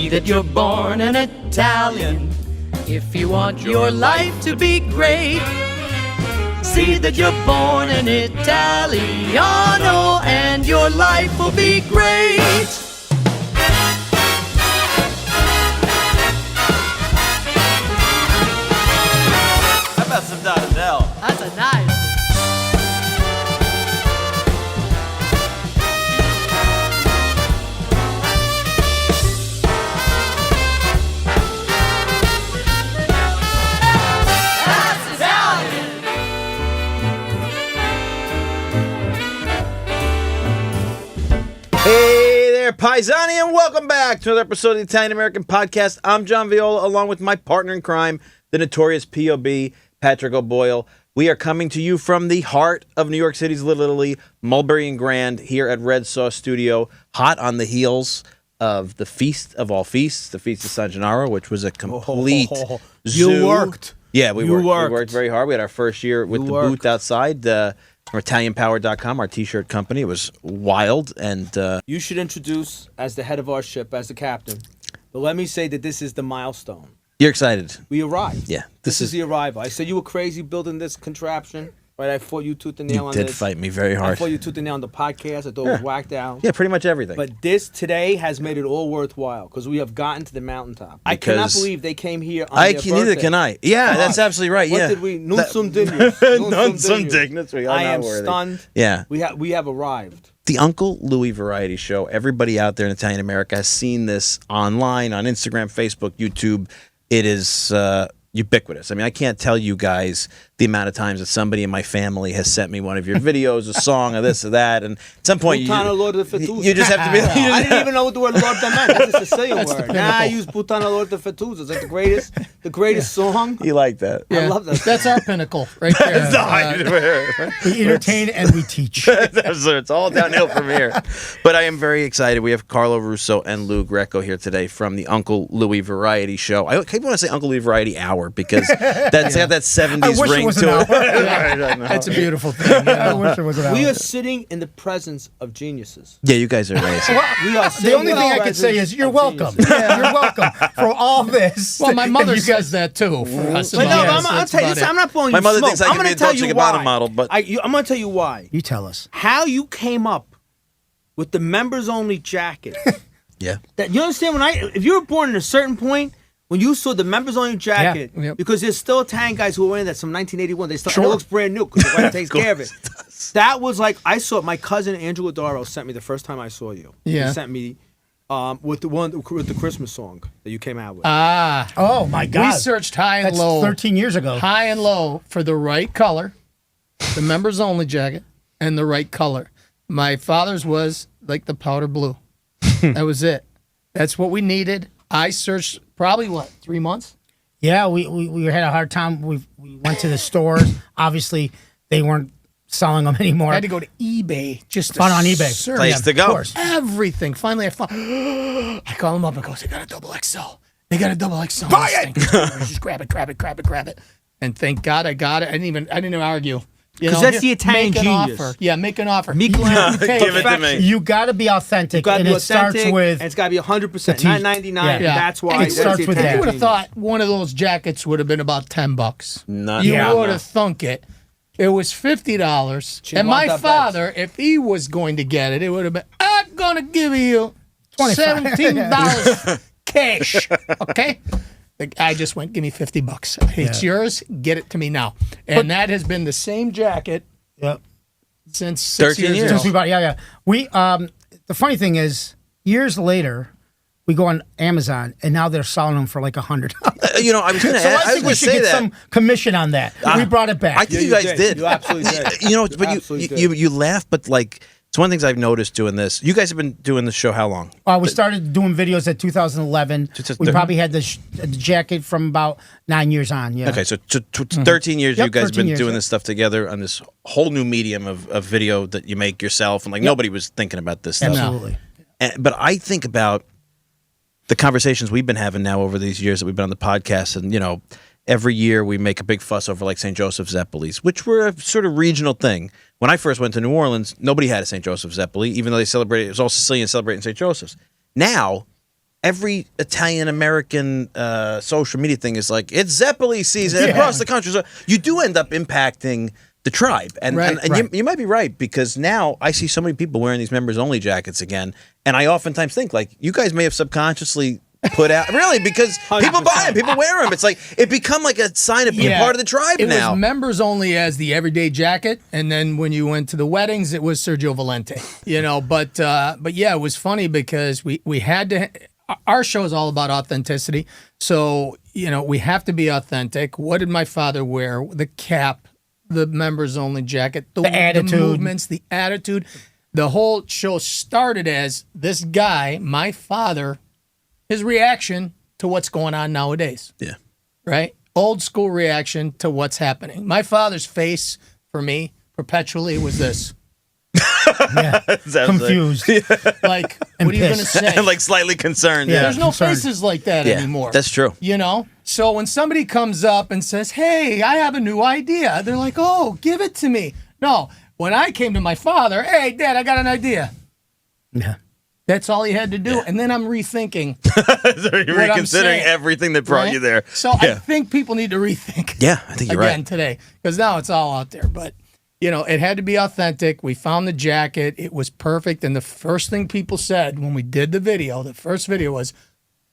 See that you're born an Italian if you want your life to be great. See that you're born an Italiano and your life will be great. How about some Donatello? That's a nice. Hey there, Paisani, and welcome back to another episode of the Italian American Podcast. I'm John Viola, along with my partner in crime, the notorious P.O.B., Patrick O'Boyle. We are coming to you from the heart of New York City's Little Italy, Mulberry and Grand, here at Red Sauce Studio, hot on the heels of the feast of all feasts, the Feast of San Gennaro, which was a complete zoo. You worked. Yeah, we worked. worked. We worked very hard. We had our first year with the booth outside. Retaliantpowercom, our t-shirt company. It was wild, and You should introduce, as the head of our ship, as the captain. But let me say that this is the milestone. you're excited. We arrived. Yeah, This is the arrival. I said you were crazy building this contraption. Right, I fought you tooth and nail on You this. did fight me very I hard. fought you tooth and nail on the podcast. I thought it was whacked out. Yeah, pretty much everything. But this today has made it all worthwhile because we have gotten to the mountaintop. I cannot Because- believe they came here on I their can, neither birthday. can I. Yeah, that's absolutely right. What yeah. did we? Non sum dignus. Non sum dignus. We are I not am worthy. stunned. Yeah. We have arrived. The Uncle Louie Variety Show. Everybody out there in Italian America has seen this online, on Instagram, Facebook, YouTube. It is ubiquitous. I mean, I can't tell you guys the amount of times that somebody in my family has sent me one of your videos, a song, or this or that, and at some point Putana Lord of the Fettusa. you just have to be. I didn't even know what the word Lord that meant. That's a Sicilian word. Now I use Putana Lord of the Fettusa. It's like the greatest song. You like that? I love that. That's our pinnacle right there. That's the height. We entertain and we teach. So it's all downhill from here. But I am very excited. We have Carlo, Russo, and Lou Greco here today from the Uncle Louie Variety Show. I keep want to say Uncle Louie Variety Hour because that's got that 70s ring was to an it. hour. I know. That's a beautiful thing. I wish it was an We hour. are sitting in the presence of geniuses. Yeah, you guys are amazing. We are The sitting only in thing the I can say presence is you're of welcome. geniuses. You're welcome for all this. Well, my mother You guys- says that too for us. But no, Yes, I'll that's tell you about this. it. I'm not blowing My you mother smoke. thinks I I'm can going be to a tell Dolce you Gabbana why. model, but I'm going to tell you why. You tell us. How you came up with the members-only jacket. yeah. That you understand if you were born at a certain point when you saw the members only jacket, Yeah. Yep. because there's still Italian guys who are wearing that from 1981. They still Sure. it looks brand new because the wife takes care of it. That was like I saw my cousin Andrew Adaro sent me the first time I saw you. Yeah. He sent me with the Christmas song that you came out with. Oh my God. We searched high and That's low. 13 years ago. High and low for the right color, the members only jacket, and the right color. My father's was like the powder blue. That was it. That's what we needed. I searched probably 3 months? Yeah, we had a hard time. We went to the stores. Obviously, they weren't selling them anymore. I had to go to eBay just to Found on eBay. search Place to go. Of course. everything. Finally, I found. I call them up and go, they got a double XL. They got a double XL. Buy it! Just grab it. And thank God I got it. I didn't even argue. You 'Cause know, that's the Italian make an genius. offer. Yeah, make an offer. Give it to me. You got to be authentic, Gotta and be it starts authentic, with and it's got to be 100%, the not 99. yeah. That's why And it starts with I that. would have thought one of those jackets would have been about $10. Not You Yeah. would have thunk it. It was $50. She And want my that father, if he was going to get it, it would have been, I'm going to give you 25. $17 cash. Okay? The guy just went, give me $50. It's yours. Get it to me now. And that has been the same jacket Yep. since 6 13 years years. ago. Since we bought, yeah. We the funny thing is, years later, we go on Amazon, and now they're selling them for like $100. You know, I was going to So I was think we gonna should say get that. some commission on that. We brought it back. I think Yeah, you you guys did. did. You absolutely did. You know, You but absolutely you did. you laugh, but like it's one of the things I've noticed doing this. You guys have been doing this show how long? We started doing videos at 2011. We probably had the jacket from about 9 years on. Yeah. Okay, so 13 years Yep, you guys have 13 been years, doing yeah. this stuff together on this whole new medium of video that you make yourself, and like nobody was thinking about this stuff. Absolutely. But I think about the conversations we've been having now over these years that we've been on the podcast, and you know, every year we make a big fuss over like St. Joseph Zeppelis, which were a sort of regional thing. When I first went to New Orleans, nobody had a St. Joseph Zeppeli, even though they celebrated, it was all Sicilians celebrating St. Joseph's. Now, every Italian American social media thing is like, it's Zeppeli season across the country. So you do end up impacting the tribe. And, Right. You might be right, because now I see so many people wearing these members only jackets again. And I oftentimes think, like, you guys may have subconsciously put out, really, because people buy them, people wear them. It's like, it become like a sign of being part of the tribe it now. was members only as the everyday jacket, and then when you went to the weddings, it was Sergio Valente. But yeah, it was funny because we had to. Our show is all about authenticity, so we have to be authentic. What did my father wear? The cap, the members only jacket, the attitude, the movements, the attitude. The whole show started as this guy, my father. His reaction to what's going on nowadays. Yeah. Right? Old school reaction to what's happening. My father's face, for me, perpetually was this. Confused. Like, what are you going to say? And like slightly concerned. There's no faces like that anymore. That's true. So when somebody comes up and says, hey, I have a new idea, they're like, oh, give it to me. No, when I came to my father, hey, Dad, I got an idea. Yeah. That's all he had to do. And then I'm rethinking. So you're reconsidering everything that brought you there. So I think people need to rethink. Yeah, I think you're again right. today, because now it's all out there. But it had to be authentic. We found the jacket; it was perfect. And the first thing people said when we did the first video was,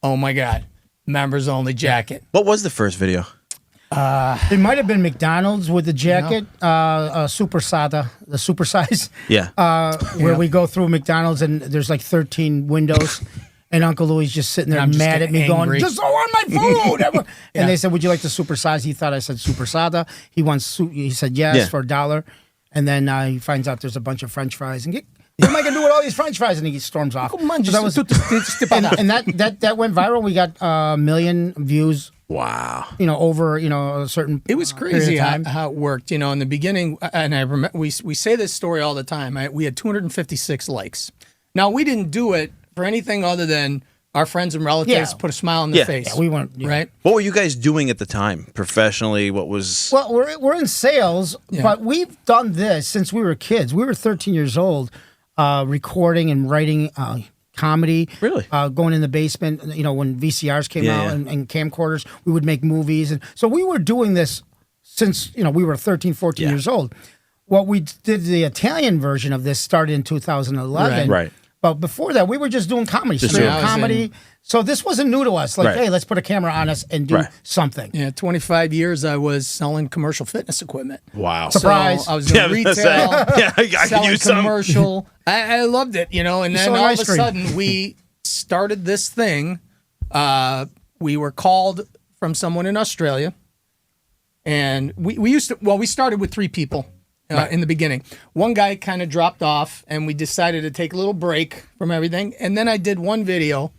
"Oh my God, members only jacket." What was the first video? It might have been McDonald's with the jacket, super sada, the super size. Yeah. Where we go through McDonald's and there's like 13 windows, and Uncle Louie's just sitting there mad at me, angry. going, "Just on my food!" And they said, "Would you like the super size?" He thought I said super sada. He said yes for $1, and then he finds out there's a bunch of French fries and what am I gonna do with all these French fries? And he storms off. Come on, So that was, and that went viral. We got 1 million views. Wow. Over a certain. It was period crazy of time. how it worked. In the beginning, and I remember we say this story all the time. We had 256 likes. Now we didn't do it for anything other than our friends and relatives put a smile on their face. Yeah, we weren't right. What were you guys doing at the time professionally? What was? Well, we're in sales, but we've done this since we were kids. We were 13 years old, recording and writing comedy. Really? Going in the basement, when VCRs came out and camcorders, we would make movies. And so we were doing this since, we were 13, 14 years old. What we did, the Italian version of this started in 2011. Right. But before that, we were just doing comedy, straight comedy. So this wasn't new to us. Like, hey, let's put a camera on us and do something. Yeah, 25 years I was selling commercial fitness equipment. Wow. Surprise. So I was doing retail, I could selling use some. commercial. I loved it, and then selling all of ice a cream. sudden we started this thing. We were called from someone in Australia, and we started with 3 people. In the beginning, one guy kind of dropped off, and we decided to take a little break from everything. And then I did one video,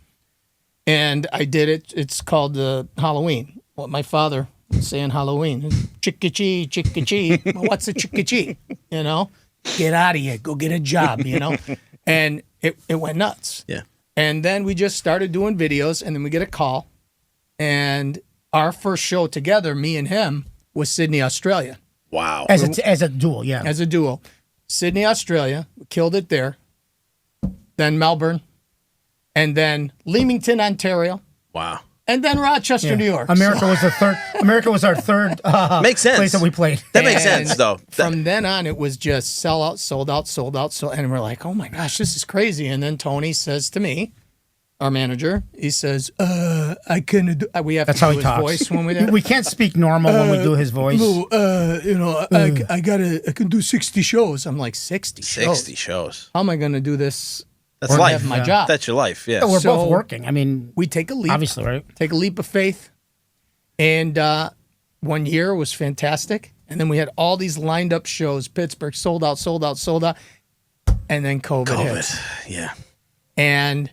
and I did it. It's called Halloween. What my father was saying, Halloween, chicka-chee, chicka-chee. Well, what's a chicka-chee? Get out of here, go get a job. And it went nuts. Yeah. And then we just started doing videos, and then we get a call, and our first show together, me and him, was Sydney, Australia. Wow. As a duel, yeah. As a duo. Sydney, Australia. We killed it there. Then Melbourne. And then Leamington, Ontario. Wow. And then Rochester, New York. America was the third. America was our third Makes sense. place that we played. That makes sense, though. From then on, it was just sell out, sold out, sold out. And we're like, oh my gosh, this is crazy. And then Tony says to me, our manager, he says, I couldn't do. We have That's to how do he his talks. voice when we do. We can't speak normal when we do his voice. Lou, I can do 60 shows. I'm like, 60 shows? 60 shows. How am I going to do this? That's or life. have my job. That's your life, yeah. We're So- both working. I mean, We take a leap. obviously, right? Take a leap of faith. And 1 year was fantastic. And then we had all these lined up shows. Pittsburgh sold out. And then COVID hits. Yeah. And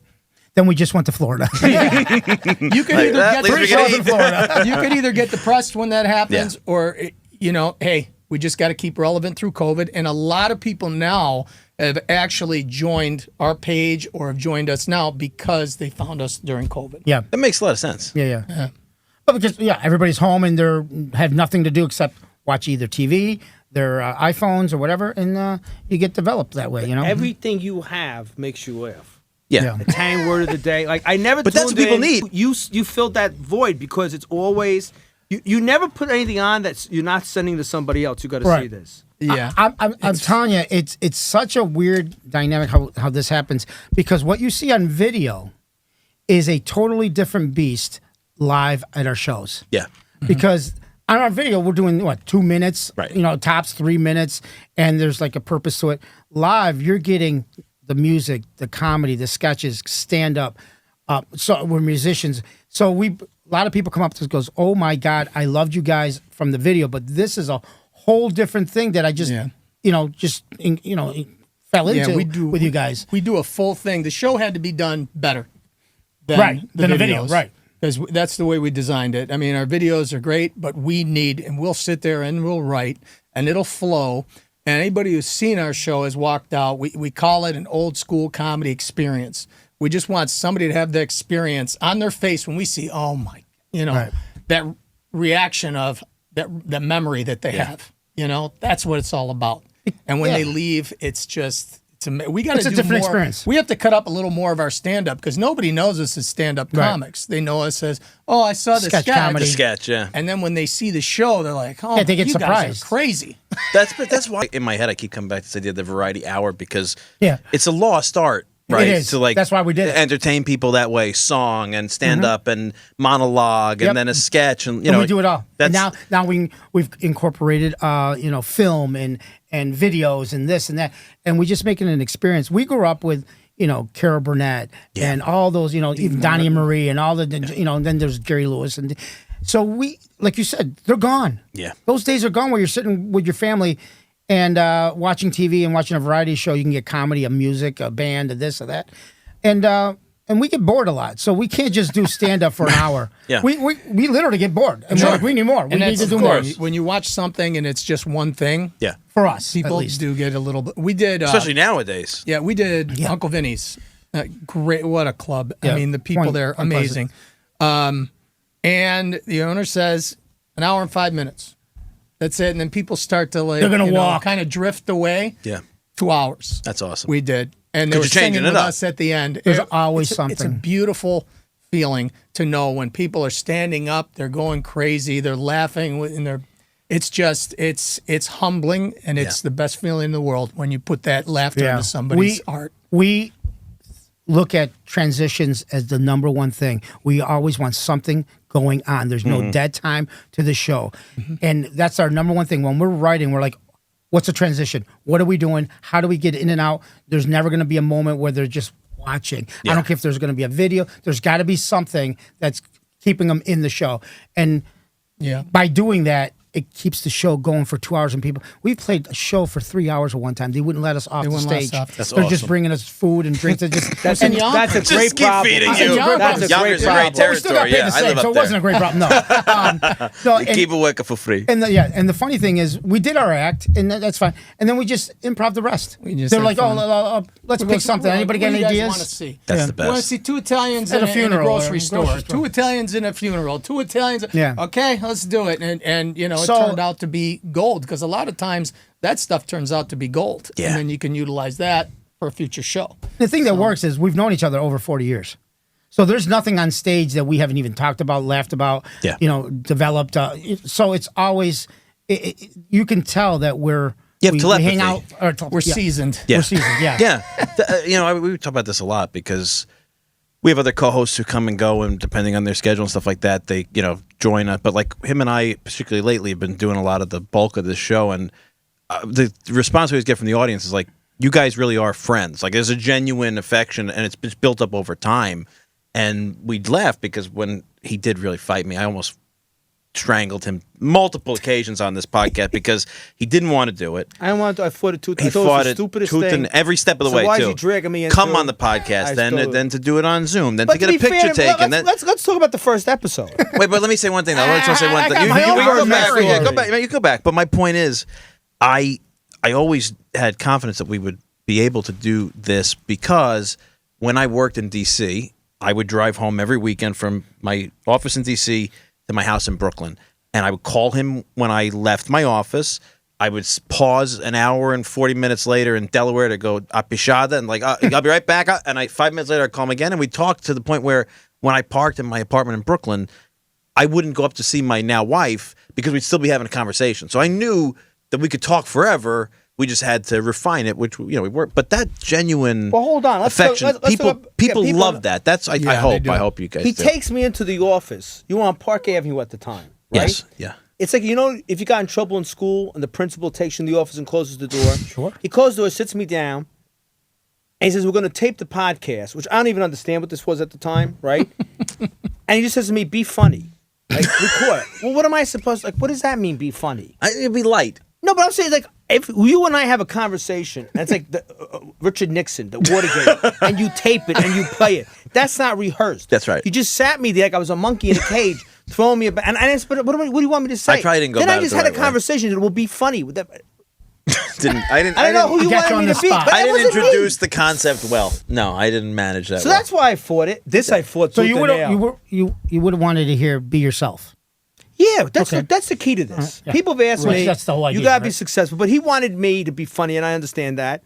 Then we just went to Florida. you could either that, get least we the can in Florida. you could either get depressed when that happens, or hey, we just got to keep relevant through COVID. And a lot of people now have actually joined our page or have joined us now because they found us during COVID. Yeah, That makes a lot of sense. yeah. But because everybody's home and they have nothing to do except watch either TV, their iPhones or whatever, and you get developed that way. Everything you have makes you laugh. Yeah. Italian word of the day. Like I never. But that's tuned what people in. need. You filled that void because it's always you never put anything on that you're not sending to somebody else. You got to see this. Yeah. I'm telling you, it's such a weird dynamic how this happens, because what you see on video is a totally different beast live at our shows. Yeah. Because on our video, we're doing, 2 minutes, Right. Tops 3 minutes, and there's like a purpose to it. Live, you're getting the music, the comedy, the sketches, stand up. So we're musicians. So a lot of people come up to us and goes, oh my God, I loved you guys from the video, but this is a whole different thing that I just, fell into with you guys. We do a full thing. The show had to be done better than than the video, videos. right. Because that's the way we designed it. I mean, our videos are great, but and we'll sit there and we'll write, and it'll flow. And anybody who's seen our show has walked out. We call it an old school comedy experience. We just want somebody to have the experience on their face when we see, oh my, that reaction of that memory that they have. That's what it's all about. And when they leave, it's just. We got to do a different more. Experience. We have to cut up a little more of our stand-up because nobody knows us as stand-up comics. They know us as, I saw the sketch. Comedy. The sketch, yeah. And then when they see the show, they're like, oh, they get you surprised. guys are crazy. That's why in my head I keep coming back to this idea of the variety hour, because it's a lost art, right? It is. To That's why we did it. entertain people that way, song and stand up and monologue and then a sketch and we do it all. And now we've incorporated film and videos and this and that, and we just make it an experience. We grew up with Carol Burnett and all those even Donny and Marie and all the and then there's Jerry Lewis, and so we, like you said, they're gone. Yeah, those days are gone where you're sitting with your family and watching TV and watching a variety show. You can get comedy, a music, a band, a this or that, and we get bored a lot, so we can't just do stand up for an hour. Yeah, we literally get bored, and we're like, we need more. We need to do more. When you watch something and it's just one thing, for us, people do get a little bit. We did, especially nowadays. Yeah, we did Uncle Vinny's. Great, what a club! I mean, the people there, amazing. And the owner says an hour and 5 minutes. That's it, and then people start to they're gonna walk, kind of drift away. Yeah, 2 hours. That's awesome. We did. And they were singing with us at the end. There's always something. It's a beautiful feeling to know when people are standing up, they're going crazy, they're laughing, and it's humbling, and it's the best feeling in the world when you put that laughter into somebody's art. We look at transitions as the number one thing. We always want something going on. There's no dead time to the show. And that's our number one thing. When we're writing, we're like, what's a transition? What are we doing? How do we get in and out? There's never going to be a moment where they're just watching. I don't care if there's going to be a video. There's got to be something that's keeping them in the show. And by doing that, it keeps the show going for 2 hours. And we've played a show for 3 hours at one time. They wouldn't let us off the stage. They're just bringing us food and drinks. That's a great problem. Feeding you. That's a great problem. We still got paid the same, so it wasn't a great problem. No. Keep it working for free. And the funny thing is, we did our act, and that's fine. And then we just improv the rest. They're like, let's pick something. Anybody got any ideas? Want to see? That's the best. We want to see 2 Italians at a funeral, in a grocery store. grocery store. 2 Italians in a funeral. 2 Italians. Okay, let's do it. And it turned out to be gold, because a lot of times that stuff turns out to be gold. Yeah. And then you can utilize that for a future show. The thing that works is we've known each other over 40 years. So there's nothing on stage that we haven't even talked about, laughed about, developed. So it's always, you can tell that we hang out. We're seasoned. Yeah. We're seasoned, We talk about this a lot because we have other co-hosts who come and go, and depending on their schedule and stuff like that, they, join us. But like him and I, particularly lately, have been doing a lot of the bulk of this show, and the response we always get from the audience is like, you guys really are friends. Like there's a genuine affection, and it's been built up over time. And we'd laugh because when he did really fight me, I almost strangled him multiple occasions on this podcast because he didn't want to do it. I fought it tooth. He fought it tooth and every step of the way. Why too. is he dragging me into come on the podcast, then to do it on Zoom, then to get a picture taken. Let's talk about the first episode. Wait, but let me say one thing. I just want to say one thing. You go back. But my point is, I always had confidence that we would be able to do this because when I worked in D.C., I would drive home every weekend from my office in D.C. to my house in Brooklyn. And I would call him when I left my office, I would pause an hour and 40 minutes later in Delaware to go apishada and like I'll be right back. And 5 minutes later I'd call him again, and we talked to the point where when I parked in my apartment in Brooklyn, I wouldn't go up to see my now wife because we'd still be having a conversation. So I knew that we could talk forever. We just had to refine it, which we weren't. But that genuine hold on. affection, people love that. That's I hope you guys. He do. takes me into the office. You were on Park Avenue at the time, right? Yes. Yeah. It's like, if you got in trouble in school and the principal takes you in the office and closes the door. Sure. He closes the door, sits me down, and he says, we're going to tape the podcast, which I don't even understand what this was at the time, right? And he just says to me, be funny. Like, record it. Well, what am I supposed to, what does that mean, be funny? It'd be light. No, but I'm saying, like, if you and I have a conversation, and it's like Richard Nixon, the Watergate, and you tape it and you play it, that's not rehearsed. That's right. You just sat me there like I was a monkey in a cage, throwing me about, and I said, what do you want me to say? I probably didn't go Then about I just it the had a right way. conversation. It will be funny. I don't know who you got you wanted on me the to be. spot. But I that didn't wasn't me. introduce the concept well. No, I didn't manage that. So well. that's why I fought it. I fought. So tooth you and would nail. you would have wanted to hear "Be Yourself." Yeah, that's Okay. that's the key to this. Yeah. People have asked Right. me, That's the whole idea, you gotta be right? successful. But he wanted me to be funny, and I understand that.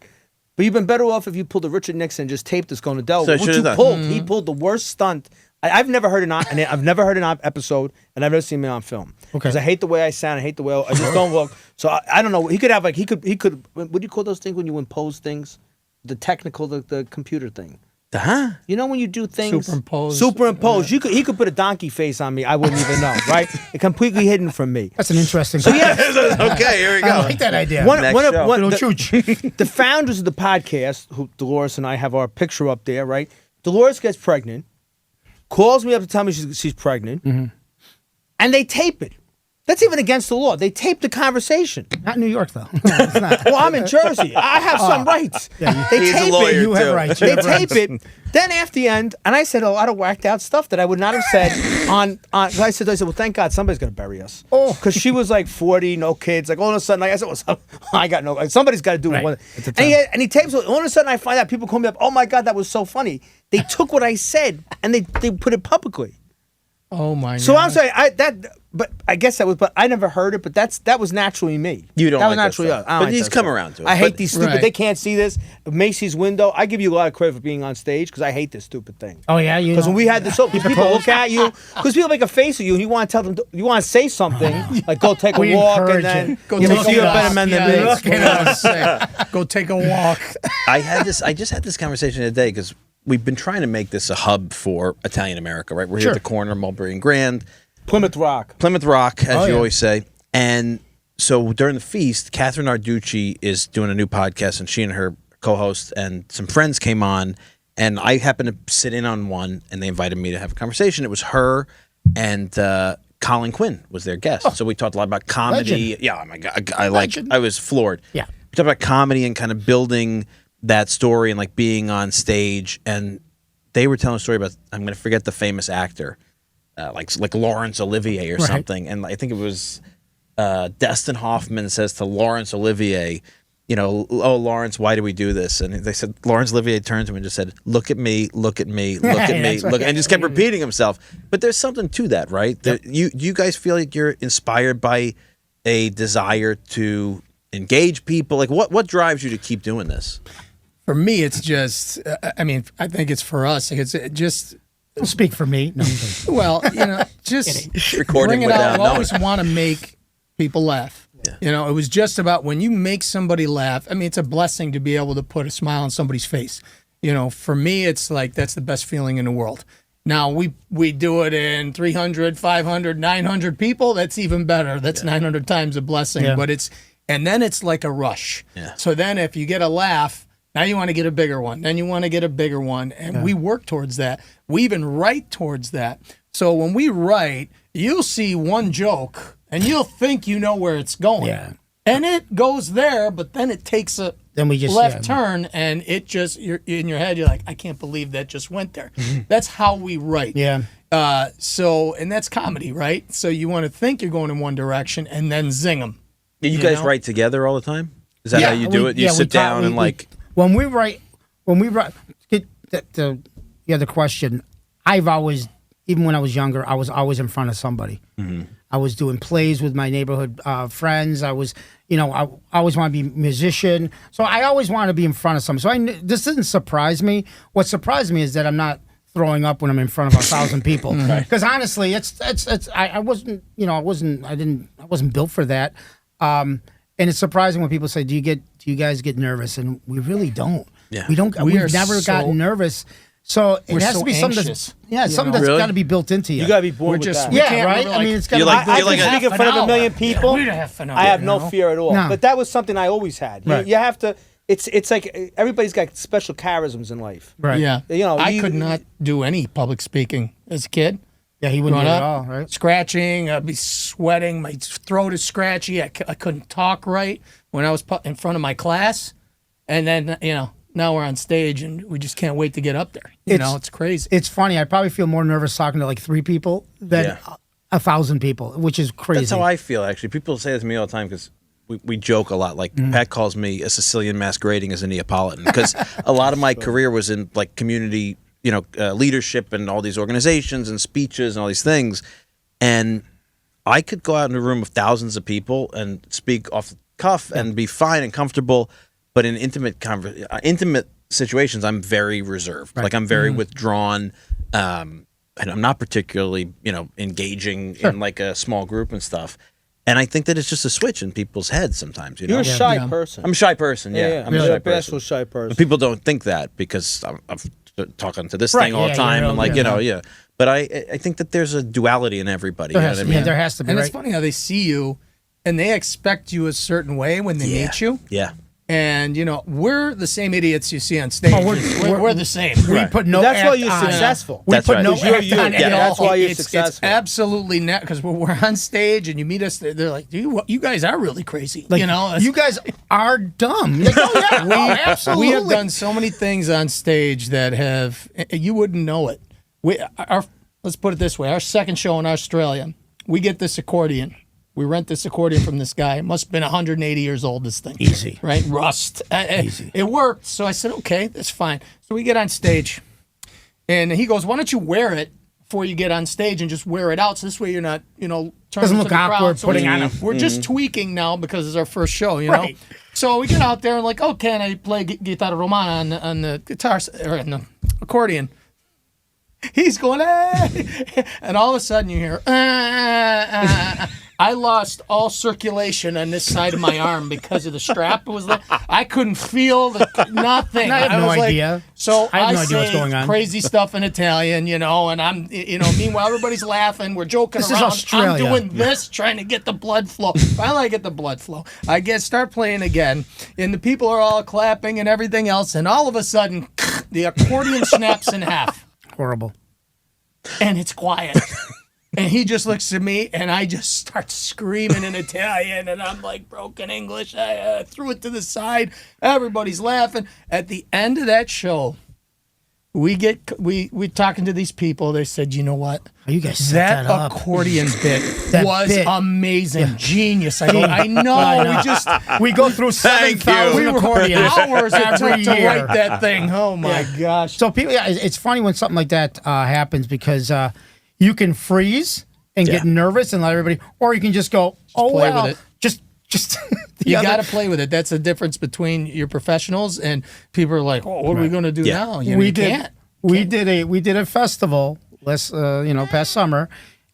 But you've been better off if you pulled a Richard Nixon and just taped this going to Delaware. So I What you should've done. pulled, he pulled the worst stunt. I've never heard I've never heard an episode, and I've never seen me on film. Because I hate the way I sound. I hate the way I just don't look. So I don't know. He could have he could. What do you call those things when you impose things? The technical, the computer thing. Huh? You know when you do things Superimpose. He could put a donkey face on me. I wouldn't even know, right? It's completely hidden from me. That's an interesting. Okay, here we go. I like that idea. Next show. Little chooch. The founders of the podcast, who Dolores and I have our picture up there, right? Dolores gets pregnant, calls me up to tell me she's pregnant, and they tape it. That's even against the law. They tape the conversation. Not New York though. No, it's not. Well, I'm in Jersey. I have some rights. They He's a tape lawyer, it. You have too. rights. They tape it. Then after the end, and I said a lot of whacked out stuff that I would not have said on. I said, well, thank God somebody's gonna bury us. Oh. Because she was like 40, no kids. Like all of a sudden, like I said, well, I got no. Like, somebody's got to do Right. one. At the And he tapes it. All of a sudden, I find out people call me up. Oh my God, that was so funny. They took what I said and they put it publicly. Oh my God. So I'm saying but I guess that was. But I never heard it. But that was naturally me. You don't That like was that naturally stuff. us. I don't But like he's that come stuff. around to it. I hate But- these stupid. Right. They can't see this. Macy's window. I give you a lot of credit for being on stage because I hate this stupid thing. Oh yeah, you Because know. when we had this, people look at you because people make a face at you and you want to tell them you want to say something like go take a We walk encourage and then it. Go you take know, a see you're a walk. better man than Yeah, me. that's what I was saying. Go take a walk. I just had this conversation today because we've been trying to make this a hub for Italian America, right? We're here Sure. at the corner of Mulberry and Grand, Plymouth Rock. Plymouth Rock, as you yeah. always say. And so during the feast, Catherine Narducci is doing a new podcast, and she and her co-host and some friends came on, and I happened to sit in on one, and they invited me to have a conversation. It was her and Colin Quinn was their guest. So we talked a lot about comedy. Legend. Yeah, oh my God, Legend. I was floored. Yeah. We talked about comedy and kind of building that story and like being on stage, and they were telling a story about, I'm going to forget the famous actor, like Laurence Olivier or Right. something, and I think it was Dustin Hoffman says to Laurence Olivier, you know, oh Lawrence, why do we do this? And they said Laurence Olivier turned to him and just said, "Look at me, look at me, look at me, That's right. look," and just kept repeating himself. But there's something to that, right? That you guys feel like you're inspired by a desire to engage people. Like what drives you to keep doing this? For me, it's just, I mean, I think it's for us. It's just, Don't speak for me. No, I'm kidding. well, just Recording bring it without out. I knowing. always want to make people laugh. Yeah. You know, it was just about when you make somebody laugh. I mean, it's a blessing to be able to put a smile on somebody's face. You know, for me, it's like that's the best feeling in the world. Now, we do it in 300, 500, 900 people. That's even better. That's 900 times a blessing. Yeah. But and then it's like a rush. Yeah. So then if you get a laugh, now you want to get a bigger one. Then you want to get a bigger one. And we work towards that. We even write towards that. So when we write, you'll see one joke and you'll think you know where it's going. Yeah. And it goes there, but then it takes a Then we just left turn and it just, you're in your head, you're like, I can't believe that just went there. That's how we write. Yeah. And that's comedy, right? So you want to think you're going in one direction and then zing them. You guys know? write together all the time? Is that Yeah, how you do it? You we sit talk- down and like. when we write, get the other question. I've always, even when I was younger, I was always in front of somebody. I was doing plays with my neighborhood friends. I was, I always want to be a musician. So I always want to be in front of something. So this didn't surprise me. What surprised me is that I'm not throwing up when I'm in front of 1,000 people. Because honestly, I wasn't built for that. And it's surprising when people say, do you guys get nervous? And we really don't. Yeah. We've never gotten nervous. So it has to be something that's something that's got to be built into you. You got to be born with that. Yeah, right. I mean, it's got to be. I can speak in front of 1 million people. I have no fear at all. No. But that was something I always had. Right. You have to. It's like everybody's got special charisms in life. Right. Yeah. I could you- not do any public speaking as a kid. Yeah, he wouldn't do Growing it at up, all, right? Scratching, I'd be sweating. My throat is scratchy. I couldn't talk right when I was in front of my class. And then, now we're on stage and we just can't wait to get up there. It's crazy. It's funny. I probably feel more nervous talking to like 3 people than 1,000 people, which is crazy. That's how I feel, actually. People say this to me all the time because we joke a lot. Like, Pat calls me a Sicilian masquerading as a Neapolitan because a lot of my career was in, like, community, leadership and all these organizations and speeches and all these things. And I could go out in a room of thousands of people and speak off the cuff and be fine and comfortable. But in intimate situations, I'm very reserved. Like, I'm very withdrawn. And I'm not particularly, engaging in like a small group and stuff. And I think that it's just a switch in people's heads sometimes. You're a shy person. I'm a shy person. Yeah, I'm a shy person. Bashful, shy person. But people don't think that because I'm talking to this thing all the time. you're And like, real, But I think that there's a duality in everybody. You know what I mean? there has to be. And Right? it's funny how they see you and they expect you a certain way when they meet you. Yeah. And, we're the same idiots you see on stage. We're the same. We put no. That's why act you're on it. successful. We That's put right. no You're act you. on it Yeah, at that's all. why you're It's successful. absolutely not because when we're on stage and you meet us, they're like, you guys are really crazy. Like, you guys are dumb. Like, oh yeah, absolutely. We have done so many things on stage that you wouldn't know it. Let's put it this way: our second show in Australia, we get this accordion. We rent this accordion from this guy. It must have been 180 years old, this thing. Easy. Right? Rust. Easy. It worked. So I said, okay, that's fine. So we get on stage. And he goes, why don't you wear it before you get on stage and just wear it out? So this way you're not, turning Doesn't to look the crowd. awkward So putting on a... we're just tweaking now because it's our first show, Right. So we get out there and like, oh, can I play guitarra romana on the guitar or on the accordion? He's going, hey! And all of a sudden you hear, I lost all circulation on this side of my arm because of the strap. It was like I couldn't feel nothing. I have no idea. So I have no idea say what's going on. crazy stuff in Italian, and I'm, meanwhile everybody's laughing. We're joking This is around. Australia. I'm doing this, trying to get the blood flow. Finally, I get the blood flow. I start playing again, and the people are all clapping and everything else, and all of a sudden, the accordion snaps in half. Horrible. And it's quiet. And he just looks at me, and I just start screaming in Italian, and I'm like broken English. I threw it to the side. Everybody's laughing. At the end of that show, we talking to these people. They said, you know what? Oh, you guys set that up. Accordion bit That was bit. amazing, genius. I know. We go through 7,000 accordions Hours it took every to year. write that thing. Oh my gosh! So people, it's funny when something like that happens because you can freeze and get nervous and let everybody, or you can just go, oh play well, with it. just. You got to play with it. That's the difference between your professionals and people are like, "Oh, what are we going to do now?" You can't. We did a festival past summer,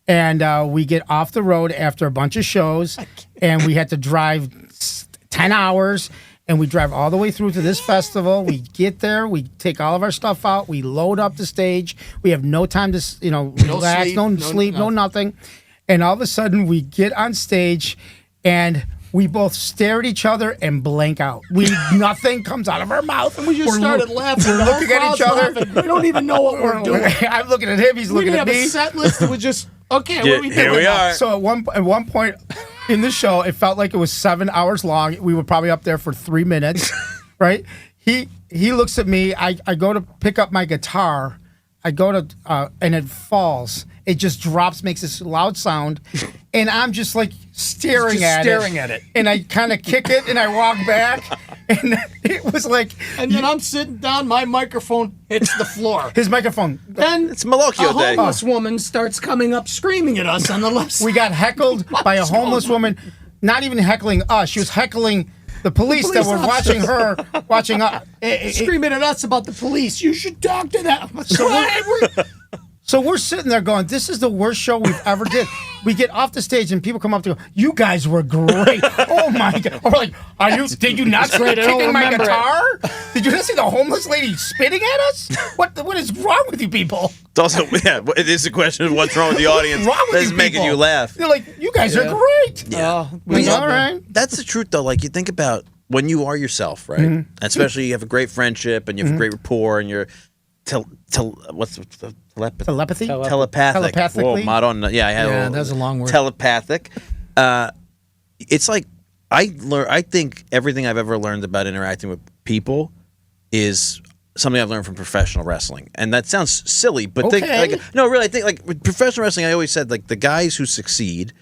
and we get off the road after a bunch of shows, and we had to drive 10 hours. And we drive all the way through to this festival. We get there. We take all of our stuff out. We load up the stage. We have no time to, relax, no sleep, no nothing. And all of a sudden, we get on stage, and we both stare at each other and blank out. Nothing comes out of our mouth. And we just started laughing. We're The whole looking at each crowd's other. laughing. We don't even know what we're doing. I'm looking at him. He's We looking didn't at have me. a set list. It was just, okay, what are we doing? Here we now? are. So at one point in the show, it felt like it was 7 hours long. We were probably up there for 3 minutes, right? He looks at me. I go to pick up my guitar. I go to and it falls. It just drops, makes this loud sound, and I'm just like staring at it. Staring at it. And I kind of kick it and I walk back, And it was like, And then I'm sitting down, my microphone hits the floor. his microphone. Then It's Malocchio a Day. homeless woman starts coming up screaming at us on the left side. We got heckled by a homeless woman, not even heckling us. She was heckling the police that were watching her, watching us. Screaming at us about the police. You should talk to them. So we're sitting there going, this is the worst show we've ever did. We get off the stage and people come up to go, you guys were great. Oh my God. Or like, did you not see great. I don't kicking my remember guitar? Did you not see the homeless lady spitting at us? What is wrong with you people? It's also, it is a question of what's wrong with the audience What's wrong with that's you making people? you laugh. They're like, you guys are great. Yeah. We Like, love all them. right. That's the truth, though. Like, you think about when you are yourself, right? Mm-hmm. Especially you have a great friendship and you have a great rapport and you're what's the Telepathy? telepathic. Telepathically? Whoa, I don't know. Yeah, I had Yeah, that's a long word. Telepathic. It's like I think everything I've ever learned about interacting with people is something I've learned from professional wrestling. And that sounds silly, but Okay. no, really, I think like with professional wrestling, I always said like the guys who succeed.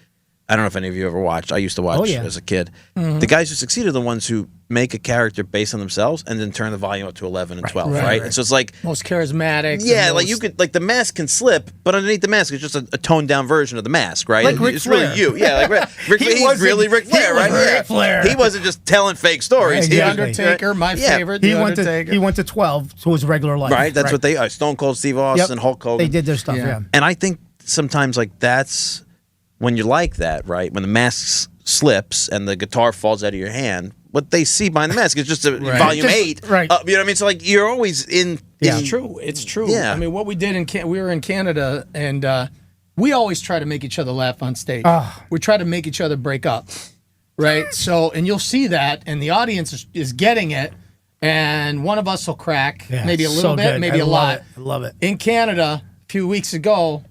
I don't know if any of you ever watched. I used to watch as a kid. The guys who succeed are the ones who make a character based on themselves and then turn the volume up to 11 and 12, right? And so it's like, Most charismatic. yeah, the like most- you could, like the mask can slip, but underneath the mask is just a toned down version of the mask, right? Like Ric it's Flair. really you. Yeah, like Ric He he's wasn't- really Ric he Flair, was right? Ric Yeah. Flair. He wasn't just telling fake stories. The He was- Undertaker, my Yeah. favorite. He The went Undertaker. to 12 to his regular life. Right? That's what they are. Stone Cold Steve Austin, Yep. Hulk Hogan. They did their stuff, Yeah. yeah. And I think sometimes like that's when you're like that, right? When the mask slips and the guitar falls out of your hand, what they see behind the mask is just a volume Just- 8. right. You know what I mean? So like you're always in. Yeah. It's true. It's true. Yeah. I mean, what we did we were in Canada, and we always try to make each other laugh on stage. We try to make each other break up, right? So, and you'll see that, and the audience is getting it, and one of us will crack, Yeah, maybe a little so bit, good. maybe I a love lot. it. I love it. In Canada, a few weeks ago,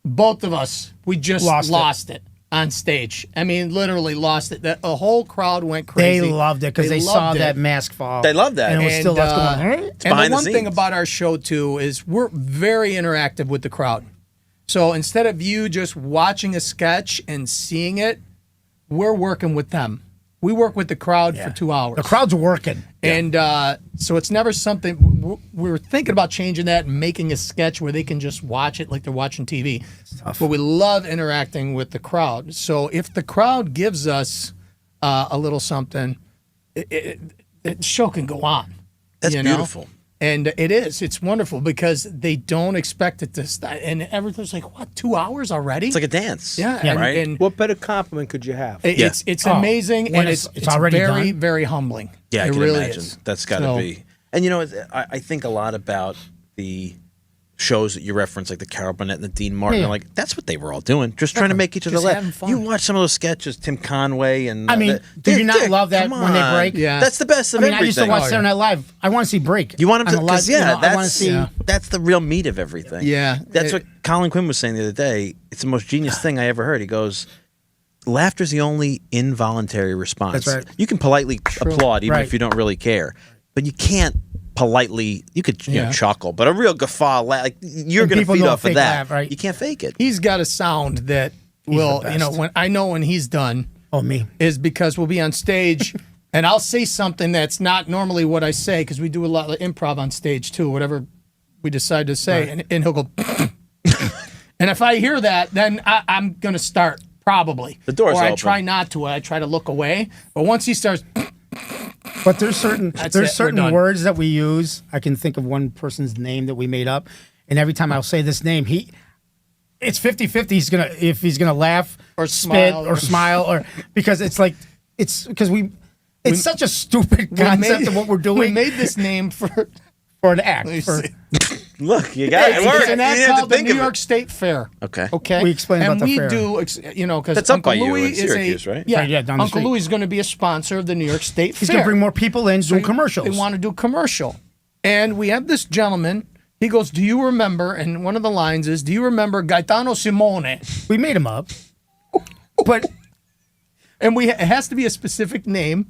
both of us, we just lost it on stage. I mean, literally lost it. The whole crowd went crazy. They loved it because they saw loved it. that mask fall. They loved that. And it was still us going, "Huh?" And behind the the one thing scenes. about our show too is we're very interactive with the crowd. So instead of you just watching a sketch and seeing it, we're working with them. We work with the crowd for 2 hours. The crowd's working. And so it's never something we were thinking about changing that and making a sketch where they can just watch it like they're watching TV. But we love interacting with the crowd. So if the crowd gives us a little something, the show can go on. That's you know? beautiful. And it is. It's wonderful because they don't expect it to start. And everyone's like, what, 2 hours already? It's like a dance. yeah, Yeah, and, right? and What better compliment could you have? it's amazing, when and it's it's already very, done? very humbling. Yeah, I it can really imagine. is. That's got to So- be. And you know, I think a lot about the shows that you reference, like the Carol Burnett and the Dean Martin. Yeah. Are like, that's what they were all doing, just trying to make each other Just laugh. having fun. You watch some of those sketches, Tim Conway and. I mean, do you not love that come when they on. break? Yeah. That's the best I of mean, everything. I used to watch Saturday Night Live. I want to see break. You want on them to, the live, because yeah, I want to see. that's the real meat of everything. Yeah. That's what Colin Quinn was saying the other day. It's the most genius thing I ever heard. He goes, "Laughter is the only involuntary response. That's right. You can politely applaud even Right. if you don't really care, but you can't politely. You could you know, Yeah. chuckle, but a real guffaw, like you're And going to people feed don't off of fake that. laugh, right? You can't fake it. He's got a sound that will, the you know, best. when he's done Oh, me. is because we'll be on stage and I'll say something that's not normally what I say because we do a lot of improv on stage too, whatever we decide to say. And he'll go, and if I hear that, then I'm going to start probably. The door's Or I open. try not to. I try to look away. But once he starts, But there's certain it, we're done. words that we use. I can think of one person's name that we made up, and every time I'll say this name, it's 50-50. If he's gonna laugh Or spit smile. or smile or because it's because it's such a stupid concept of what we're doing. We made this name for for an act. me For, see. Look, you got it. It's Work. an You act didn't have called to the think New of it. York State Fair. Okay. Okay. We explained and about the we fair. do, you know, because That's up Uncle by you Louie in is Syracuse, a right? yeah. Right, yeah, down the Uncle street. Louie is going to be a sponsor of the New York State he's Fair. gonna bring more people in, do commercials. They want to do a commercial, and we have this gentleman. He goes, "Do you remember?" And one of the lines is, "Do you remember Gaetano Simone?" We made him up, but And it has to be a specific name.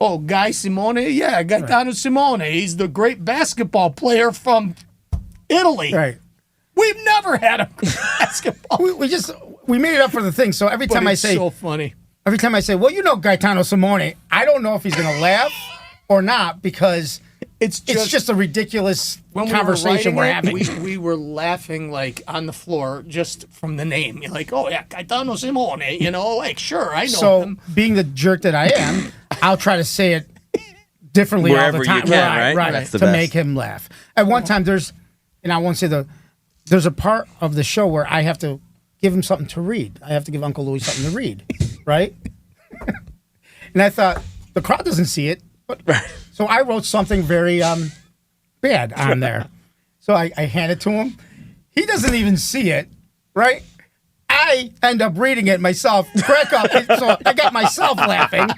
Oh, Guy Simone? Yeah, Gaetano Simone. He's the great basketball player from Italy. right. We've never had a basketball. We made it up for the thing. So every But time I it's say so funny. well, you know Gaetano Simone, I don't know if he's gonna laugh or not because It's just a ridiculous when conversation we're having. We were laughing like on the floor just from the name. You're like, oh yeah, Gaetano Simone, you know, like sure, I know So him. being the jerk that I am, I'll try to say it differently Wherever all the you time. can, right? That's the to best. make him laugh. At one time and I won't say there's a part of the show where I have to give him something to read. I have to give Uncle Louie something to read, right? And I thought the crowd doesn't see it, but so I wrote something very bad on there. So I hand it to him. He doesn't even see it, right? I end up reading it myself. Greco, so I got myself laughing.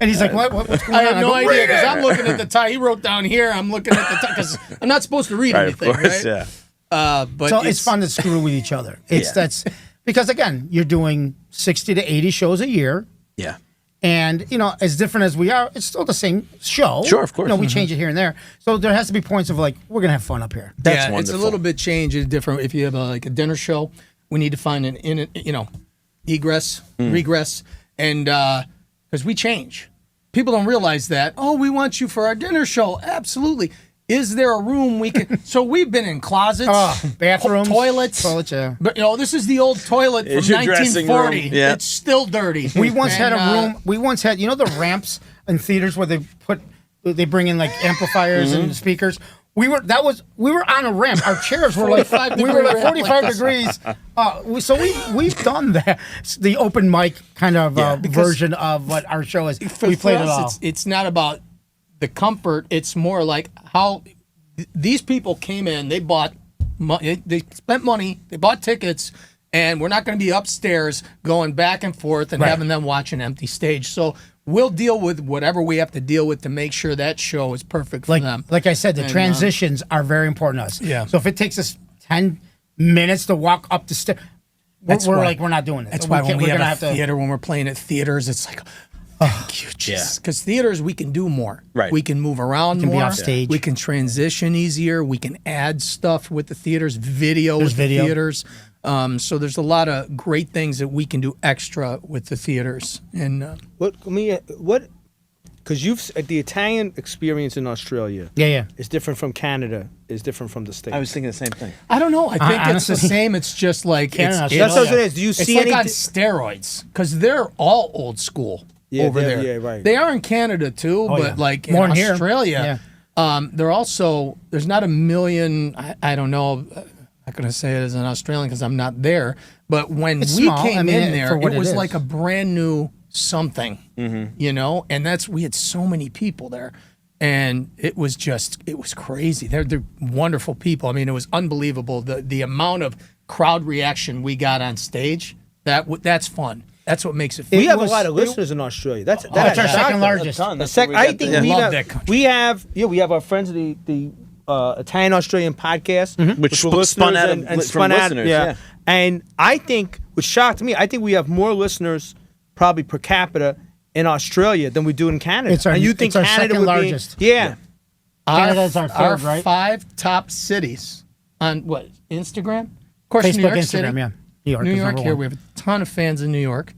And he's like, what's going on? I have no go, idea "Read because it." I'm looking at the tie. He wrote down here. I'm looking at the tie because I'm not supposed to read Right, of anything, course, right? yeah. But So it's fun to screw with each other. Yeah. That's because again, you're doing 60 to 80 shows a year. Yeah. And, as different as we are, it's still the same show. Sure, of course. We change it here and there. So there has to be points of like, we're going to have fun up here. That's it's a wonderful. little bit changed. It's different. If you have a dinner show, we need to find an egress, regress, and because we change. People don't realize that. Oh, we want you for our dinner show. Absolutely. Is there a room we can? So we've been in closets, Bathrooms, toilets. yeah. But this is the old toilet from It's your dressing 1940. room. Yeah. It's still dirty. We once had a And, room. We once had, the ramps in theaters where they bring in like amplifiers and speakers. We were on a ramp. Our chairs were like 45 degrees. So we've done that. It's the open mic kind of version of what our show is. We played it all. It's not about the comfort. It's more like how these people came in. They bought, they spent money. They bought tickets, and we're not going to be upstairs going back and forth and having them watch an empty stage. So we'll deal with whatever we have to deal with to make sure that show is perfect for them. Like I said, the transitions are very important to us. Yeah. So if it takes us 10 minutes to walk up the stairs, we're not doing it. That's So why when we we're have gonna a theater, when we're playing at theaters, it's like, thank you, Jesus. Because theaters, we can do more. Right. We can move around can be more. off stage. We can transition easier. We can add stuff with the theaters, video with the theaters. So there's a lot of great things that we can do extra with the theaters. And because the Italian experience in Australia is different from Canada, is different from the States. I was thinking the same thing. I don't know. I think it's honestly, the same. It's just like Canada, it's, Australia. That's what it is. Do you it's see like any? on steroids because they're all old school over they're- there. yeah, right. They are in Canada too, but yeah. like More in in here. Australia, they're also there's not a million. I don't know. I'm not going to say it as an Australian because I'm not there. But when It's we small. came I mean, in there, for what it it was is. like a brand new something, and we had so many people there. And it was crazy. They're wonderful people. I mean, it was unbelievable. The amount of crowd reaction we got on stage, that's fun. That's what makes it fun. We have a lot of listeners in Australia. That's our second largest. I think I love that country. we have our friends of the Italian Australian podcast, Which were spun listeners out of- and from spun out. listeners, Yeah. yeah. And I think what shocked me, I think we have more listeners probably per capita in Australia than we do in Canada. It's our- and you think it's our Canada second would largest. Be, yeah. Canada's our third, right? 5 top cities on what, Instagram? Of course, Facebook, New York Instagram, City. yeah. New York New is York number here. one. We have a ton of fans in New York.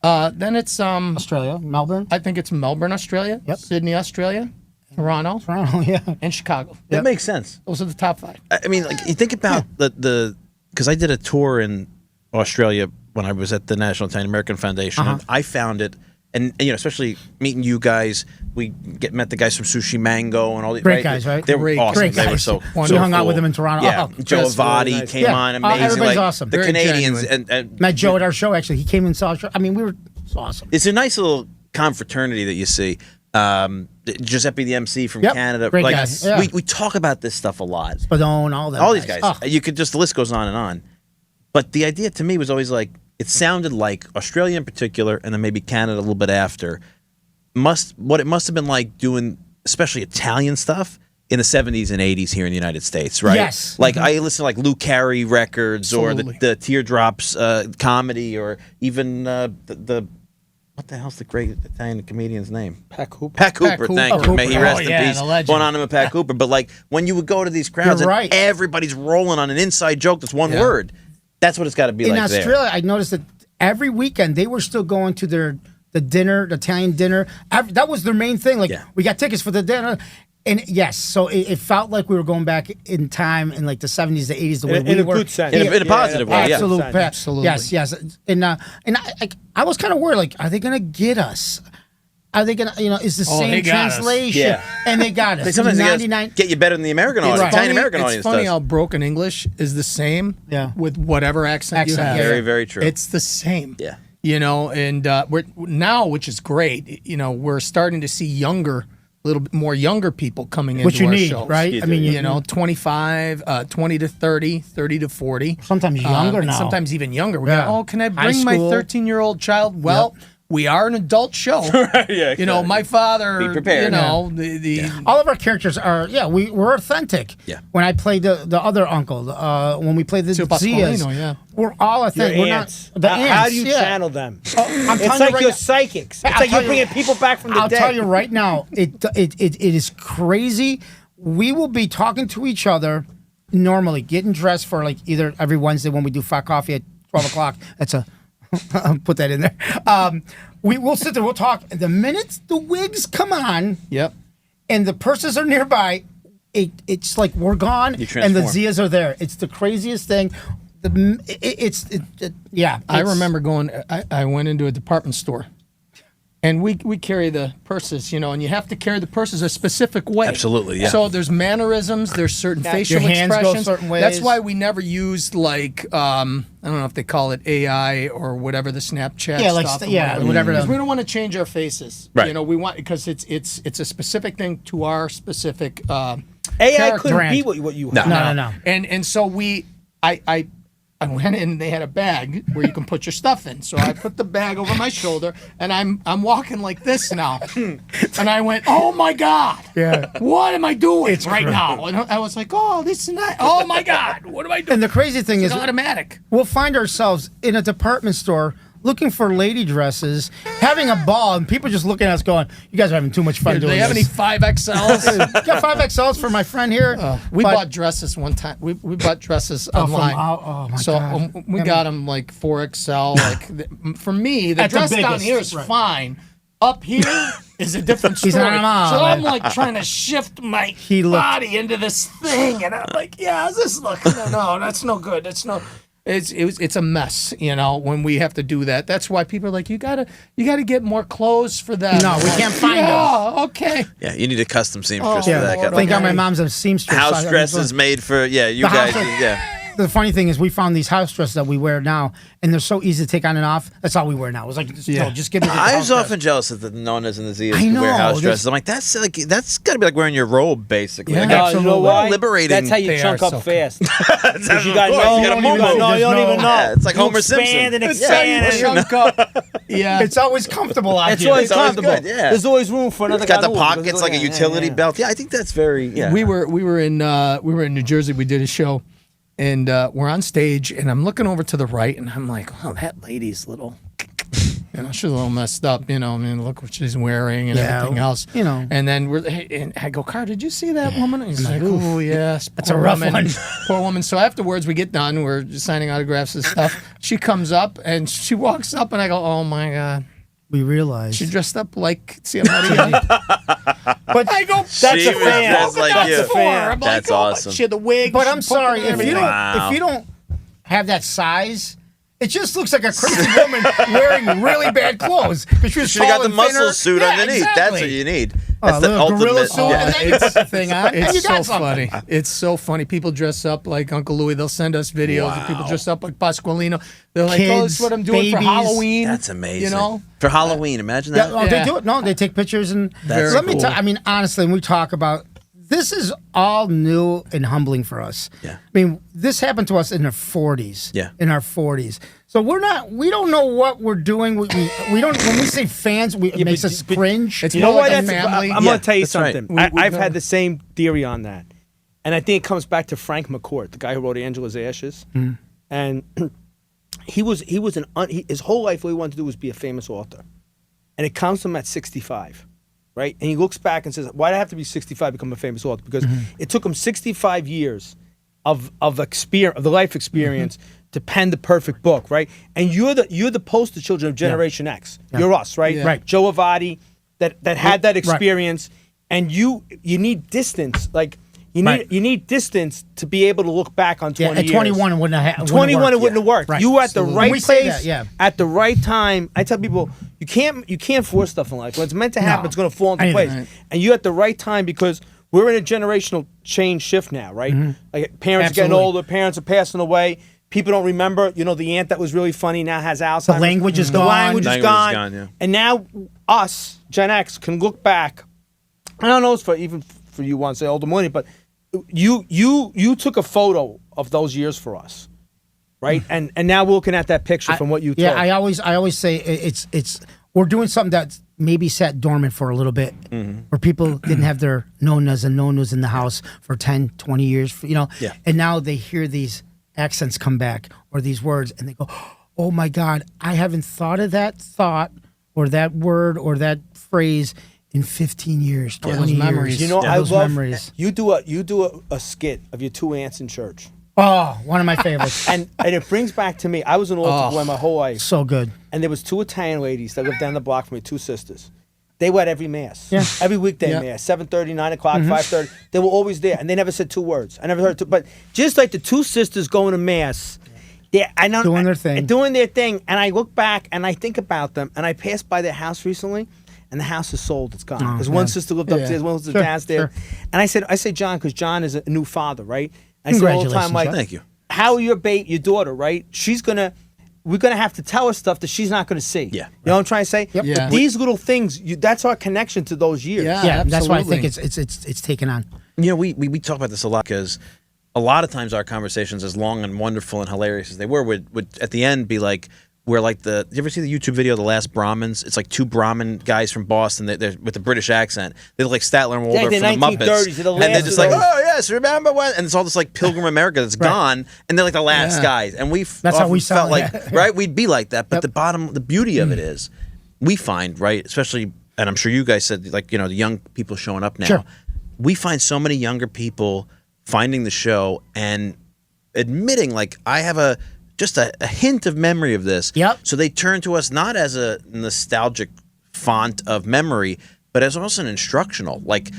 Then it's Australia, Melbourne, I think it's Melbourne, Australia. Yep. Sydney, Australia. Toronto Toronto, yeah. and Chicago. That makes sense. Those are the top 5. I mean, like you think about the because I did a tour in Australia when I was at the National Italian American Foundation. And I found it, and especially meeting you guys, we met the guys from Sushi Mango and all the Great guys, right? They were Great awesome. Great They were guys. so We so hung out with cool. them in Toronto. Yeah, Oh, Joe that's Avati really nice. came Yeah. on, Oh, amazing. everybody's like, awesome. The Very Canadians genuine. and Met Joe at our show, actually. He came and saw our show. I mean, it's awesome. it's a nice little confraternity that you see. Giuseppe the MC from Yep, Canada. great like guy, yeah. we talk about this stuff a lot. Spadone, all that. All these guys. Oh, You could the list goes on and on. But the idea to me was always like, it sounded like Australia in particular, and then maybe Canada a little bit after, what it must have been like doing, especially Italian stuff, in the 70s and 80s here in the United States, right? Yes. Like I listen to like Lou Carey records or Absolutely. the Teardrops comedy or even the what the hell's the great Italian comedian's name? Pat Cooper. Pat Cooper, Cooper. thank Oh, you. May he Cooper. rest Oh, in yeah, peace. the legend. Going on him with Pat Cooper. But like when you would go to these crowds You're and right. everybody's rolling on an inside joke that's one Yeah. word, that's what it's got to be in like Australia, I noticed that every weekend they were still going to their the dinner, the Italian dinner. That was their main thing. Like, we got tickets for the dinner. And yes, so it felt like we were going back in time in like the 70s, the 80s, the way we were. Good sense. In a positive way, Absolutely. Yes. And I was kind of worried, like, are they going to get us? Are they going to, is the same translation? Yeah. And they got us. They sometimes 99 get you better than the American audience, Italian American audience does. It's funny how broken English is the same with whatever accent you have. Very, very true. It's the same. Yeah. And we're now, which is great, we're starting to see a little bit more younger people coming into our shows. Right? I mean, 25, 20 to 30, 30 to 40. Sometimes younger now. Sometimes even younger. We go, can I bring my 13-year-old child? Well, we are an adult show. My father, be prepared. All of our characters are, we're authentic. Yeah. When I played the other uncle, when we played the Zias, we're all authentic. Your We're ants. not the ants. How do you channel them? I'm It's like you're psychics. It's like you're bringing people back from the I'll dead. tell you right now, it is crazy. We will be talking to each other normally, getting dressed for like either every Wednesday when we do Fat Coffee at 12 o'clock. That's I'll put that in there. We'll sit there, we'll talk. And the minute the wigs come on, and the purses are nearby, it's like we're gone, and the Zias are there. It's the craziest thing. I remember going. I went into a department store, and we carry the purses, and you have to carry the purses a specific way. Absolutely, yeah. So there's mannerisms, there's certain facial your hands expressions. go certain ways. That's why we never used like I don't know if they call it AI or whatever the Snapchat stuff. Whatever. Because we don't want to change our faces. Right. We want because it's a specific thing to our specific. AI couldn't be what you have. No. And so I went in and they had a bag where you can put your stuff in. So I put the bag over my shoulder and I'm walking like this now. And I went, oh my God. Yeah. What am I doing now? And I was like, oh, this is not, oh my God. What am I doing? And the crazy thing is automatic. We'll find ourselves in a department store looking for lady dresses, having a ball, and people just looking at us going, you guys are having too much fun doing this. Do they have any 5XLs? Got 5XLs for my friend here. We bought dresses one time. We bought dresses online. My so gosh. We got them like 4XL. Like for me, the dress down here is fine. Up here is a different story. So I'm like trying to shift my body into this thing, and I'm like, yeah, how's this look? No, that's no good. That's no. It's a mess, when we have to do that. That's why people are like, you gotta get more clothes for that. No, we can't find them. Oh, okay. Yeah, you need a custom seamstress for that. Thank God my mom's a seamstress. House dresses made for you guys. The funny thing is, we found these house dresses that we wear now, and they're so easy to take on and off. That's all we wear now. It was like, just give me the I house was dress. often jealous of the Nonas and the Zias who wear house dresses. I'm like, that's got to be like wearing your robe, basically. Yeah, like, you know why? Liberating. That's how you chunk up so fast. You You don't even know. Yeah, it's like Homer Simpson. Expand and expand. Chunk up. Yeah. It's always comfortable out It's here. always comfortable. good, yeah. There's always room for another It's got guy the to move. pockets like a utility belt. Yeah, I think that's very. Yeah. We were in New Jersey. We did a show, and we're on stage, and I'm looking over to the right, and I'm like, oh, that lady's little. She's a little messed up, look what she's wearing and everything else. And then and I go, Carl, did you see that woman? And he's like, oh, yes. That's a rough one. Poor woman. So afterwards, we get done. We're signing autographs and stuff. She comes up, and she walks up, and I go, oh, my God. We realized. She dressed up like somebody. But I go, that's a fan. That's like you. I'm That's like, awesome. She had the wig. But I'm sorry, if you Wow. don't have that size, it just looks like a crazy woman wearing really bad clothes. Because You should have got the muscle suit underneath. Exactly. That's what you need. That's the little gorilla ultimate. suit, and then you put the thing on, and It's you got so something. funny. It's so funny. People dress up like Uncle Louie. They'll send us videos of people dressed up like Pasqualino. They're like, oh, this is what I'm doing for Kids, Halloween. That's amazing. You know? For Halloween, imagine that. Yeah, they do it. No, they take pictures and That's let me cool. tell. I mean, honestly, when we talk about this, is all new and humbling for us. Yeah. I mean, this happened to us in our 40s. Yeah. In our 40s. So we don't know what we're doing. We don't. When we say fans, it makes us cringe. It's You know more what? like a That's- family. I'm going to tell you that's right. something. We I've go- had the same theory on that. And I think it comes back to Frank McCourt, the guy who wrote Angela's Ashes. And his whole life, all he wanted to do was be a famous author. And it comes to him at 65, right? And he looks back and says, why did I have to be 65 to become a famous author? Because it took him 65 years of experience, of the life experience to pen the perfect book, right? And you're the poster children of Generation X. You're us, right? Yeah. Right. Joe Avati that had that experience, and you need distance, like. You need distance to be able to look back on 20 years. At 21, it wouldn't have 21, it wouldn't have worked. Right. You were at the Absolutely. right We say place that, at the right time. I tell people you can't force stuff in life. When it's meant to happen, No. it's going to fall into Anything. place. Right. And you're at the right time because we're in a generational change shift now, right? Like parents are getting Absolutely. older, parents are passing away. People don't remember. The aunt that was really funny now has Alzheimer's. The language is The gone. language is Language is gone. gone, yeah. And now us, Gen X, can look back. I don't know if for you want to say older money, but you took a photo of those years for us, right? And now we're looking at that picture from what you took. Yeah, I always say it's we're doing something that maybe sat dormant for a little bit, where people didn't have their nonas and nonos in the house for 10, 20 years, Yeah. and now they hear these accents come back or these words, and they go, "Oh my God, I haven't thought of that thought or that word or that phrase in 15 years, 20 those years." memories. I those love memories. you do a skit of your two aunts in church, Oh, one of my favorites. and it brings back to me. I was an altar boy my whole life, So good. and there was two Italian ladies that lived down the block from me, two sisters. They were at every mass, Yeah. every weekday Yeah. mass, 7:30, 9 o'clock, 5:30. They were always there, and they never said two words. I never heard two, but just like the two sisters going to mass. Doing their thing. Doing their thing, and I look back and I think about them, and I passed by their house recently, and the house is sold. It's gone. Oh, Because one man. sister lived Yeah. upstairs, one was Sure, downstairs. sure. And I said, John, because John is a new father, right? I said all the time, Congratulations, like, John. Thank you. how your daughter, right? We're gonna have to tell her stuff that she's not gonna see. Yeah. You know what I'm trying to say? Yep. Yeah. But these little things, that's our connection to those years. Yeah. Yeah, that's why I think absolutely. it's taken on. We talk about this a lot because a lot of times our conversations, as long and wonderful and hilarious as they were, would at the end be like, we're like you ever see the YouTube video, The Last Brahmins? It's like two Brahmin guys from Boston they're with a British accent. They look like Statler and Waldorf they're from the 1930s, Muppets. they're the And they're last just of like, those. oh, yes, remember when? And it's all this like Pilgrim America that's gone, and they're like the last Yeah. guys. And That's how we felt sound, like, yeah. right? We'd be like that. But the beauty of it is, we find, right, especially, and I'm sure you guys said, like, the young people showing up now. Sure. We find so many younger people finding the show and admitting, like, I have just a hint of memory of this. Yep. So they turn to us not as a nostalgic font of memory, but as also an instructional, like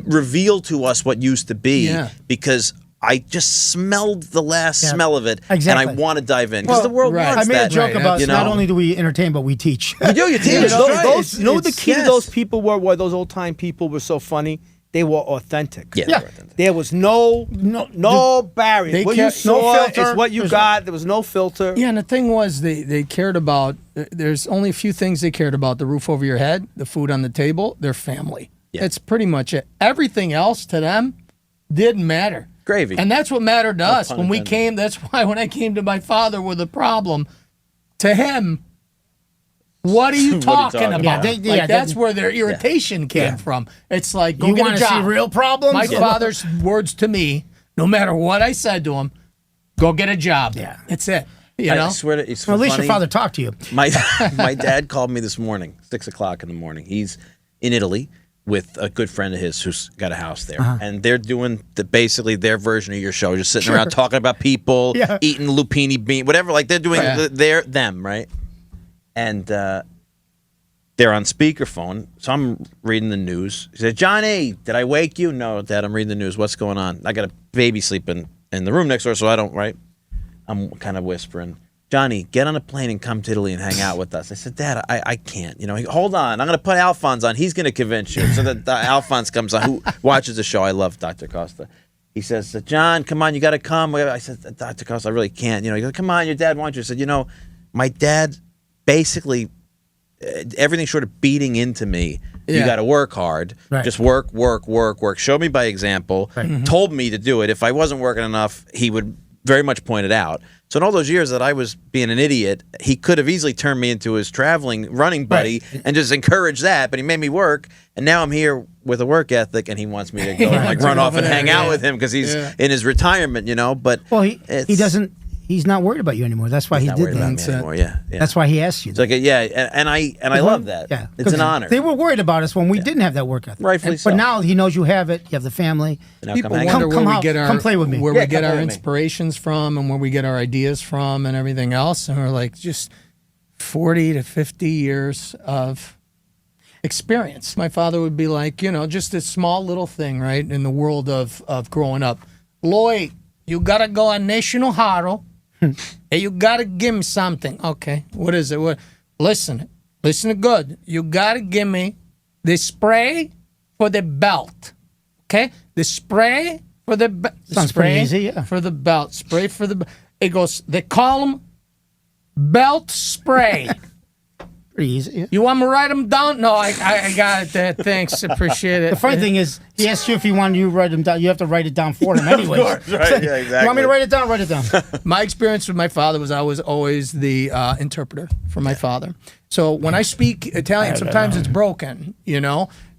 reveal to us what used to be, Yeah. because I just smelled the last smell of it, Exactly. and I want to dive in because the world right. wants I made that. a joke Right, about you not know? only do we entertain, but we teach. You do, you teach. You That's know, right. those, the key to yes. those people were why those old time people were so funny. They were authentic. Yeah. Yeah. they were authentic. There was no barrier. They What you kept- saw no filter. is what you There's got. There was no filter. Yeah, and the thing was, they cared about. There's only a few things they cared about: the roof over your head, the food on the table, their family. Yeah. That's pretty much it. Everything else to them didn't matter. Gravy. And that's what mattered to us pun when we intended. came. That's why when I came to my father with a problem, to him, what are you talking talking about? about? Yeah, Like, that's they- where their irritation came from. It's like, go You get want a to see job. real problems? My father's words to me, no matter what I said to him, go get a job. Yeah. That's it. You I know? swear to it's Well, at least funny. your father talked to you. My dad called me this morning, 6:00 in the morning. He's in Italy with a good friend of his who's got a house there, and they're doing basically their version of your show, just sitting around talking about people, Yeah. eating lupini bean, whatever. Like they're doing Yeah. them, right? And they're on speakerphone, so I'm reading the news. He said, "Johnny, did I wake you?" "No, Dad, I'm reading the news. What's going on?" I got a baby sleeping in the room next door, so I don't. Right? I'm kind of whispering, "Johnny, get on a plane and come to Italy and hang out with us." I said, "Dad, I can't. Hold on. I'm going to put Alphonse on. He's going to convince you." So that Alphonse comes on, who watches the show. I love Dr. Costa. He says, "John, come on, you got to come." I said, "Dr. Costa, I really can't." He goes, "Come on, your dad wants you." I said, my dad basically, everything short of beating into me, you Yeah. got to work hard. Right. Just work. Show me by example. Told me to do it. If I wasn't working enough, he would very much point it out. So in all those years that I was being an idiot, he could have easily turned me into his traveling running buddy and just encouraged that, but he made me work, and now I'm here with a work ethic, and he wants me to go and run off and hang out with him because he's in his retirement, But Well, he doesn't. he's not worried about you anymore. That's why he Not did worried about me that. anymore. Yeah. That's why he asked you. It's like and I love that. Yeah, It's an honor. They were worried about us when we didn't have that work ethic. Rightfully But so. now he knows you have it. You have the family. Now People come hang wonder out. where we out. get our Come play with me. where Yeah, we get come our play with me. inspirations from and where we get our ideas from and everything else. And we're like just 40 to 50 years of experience. My father would be like, just a small little thing, right, in the world of growing up. Lloyd, you gotta go on National Huddle, and you gotta give me something. Okay, what is it? What? Listen good. You gotta give me the spray for the belt. Okay, the spray for the Sounds spray pretty easy, yeah. for the belt. Spray for the. It goes. They call them belt spray. Pretty easy. Yeah. You want me to write them down? No, I got it there. Thanks, appreciate it. The funny thing is, he asked you if he wanted you to write him down. You have to write it down for him anyways. Right? Yeah, exactly. You want me to write it down? Write it down. My experience with my father was I was always the interpreter for my father. So when I speak Italian, sometimes it's broken,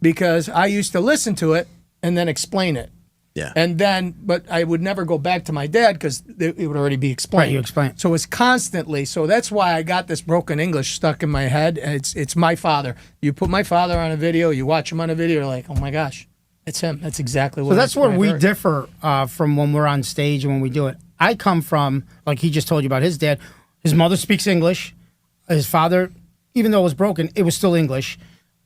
because I used to listen to it and then explain it. Yeah. And then, but I would never go back to my dad because it would already be explained. Right, you explain. So it's constantly. So that's why I got this broken English stuck in my head. It's my father. You put my father on a video, you watch him on a video, you're like, oh my gosh, it's him. That's exactly what. So that's where I we heard. differ from when we're on stage and when we do it. I come from, like he just told you about his dad. His mother speaks English. His father, even though it was broken, it was still English.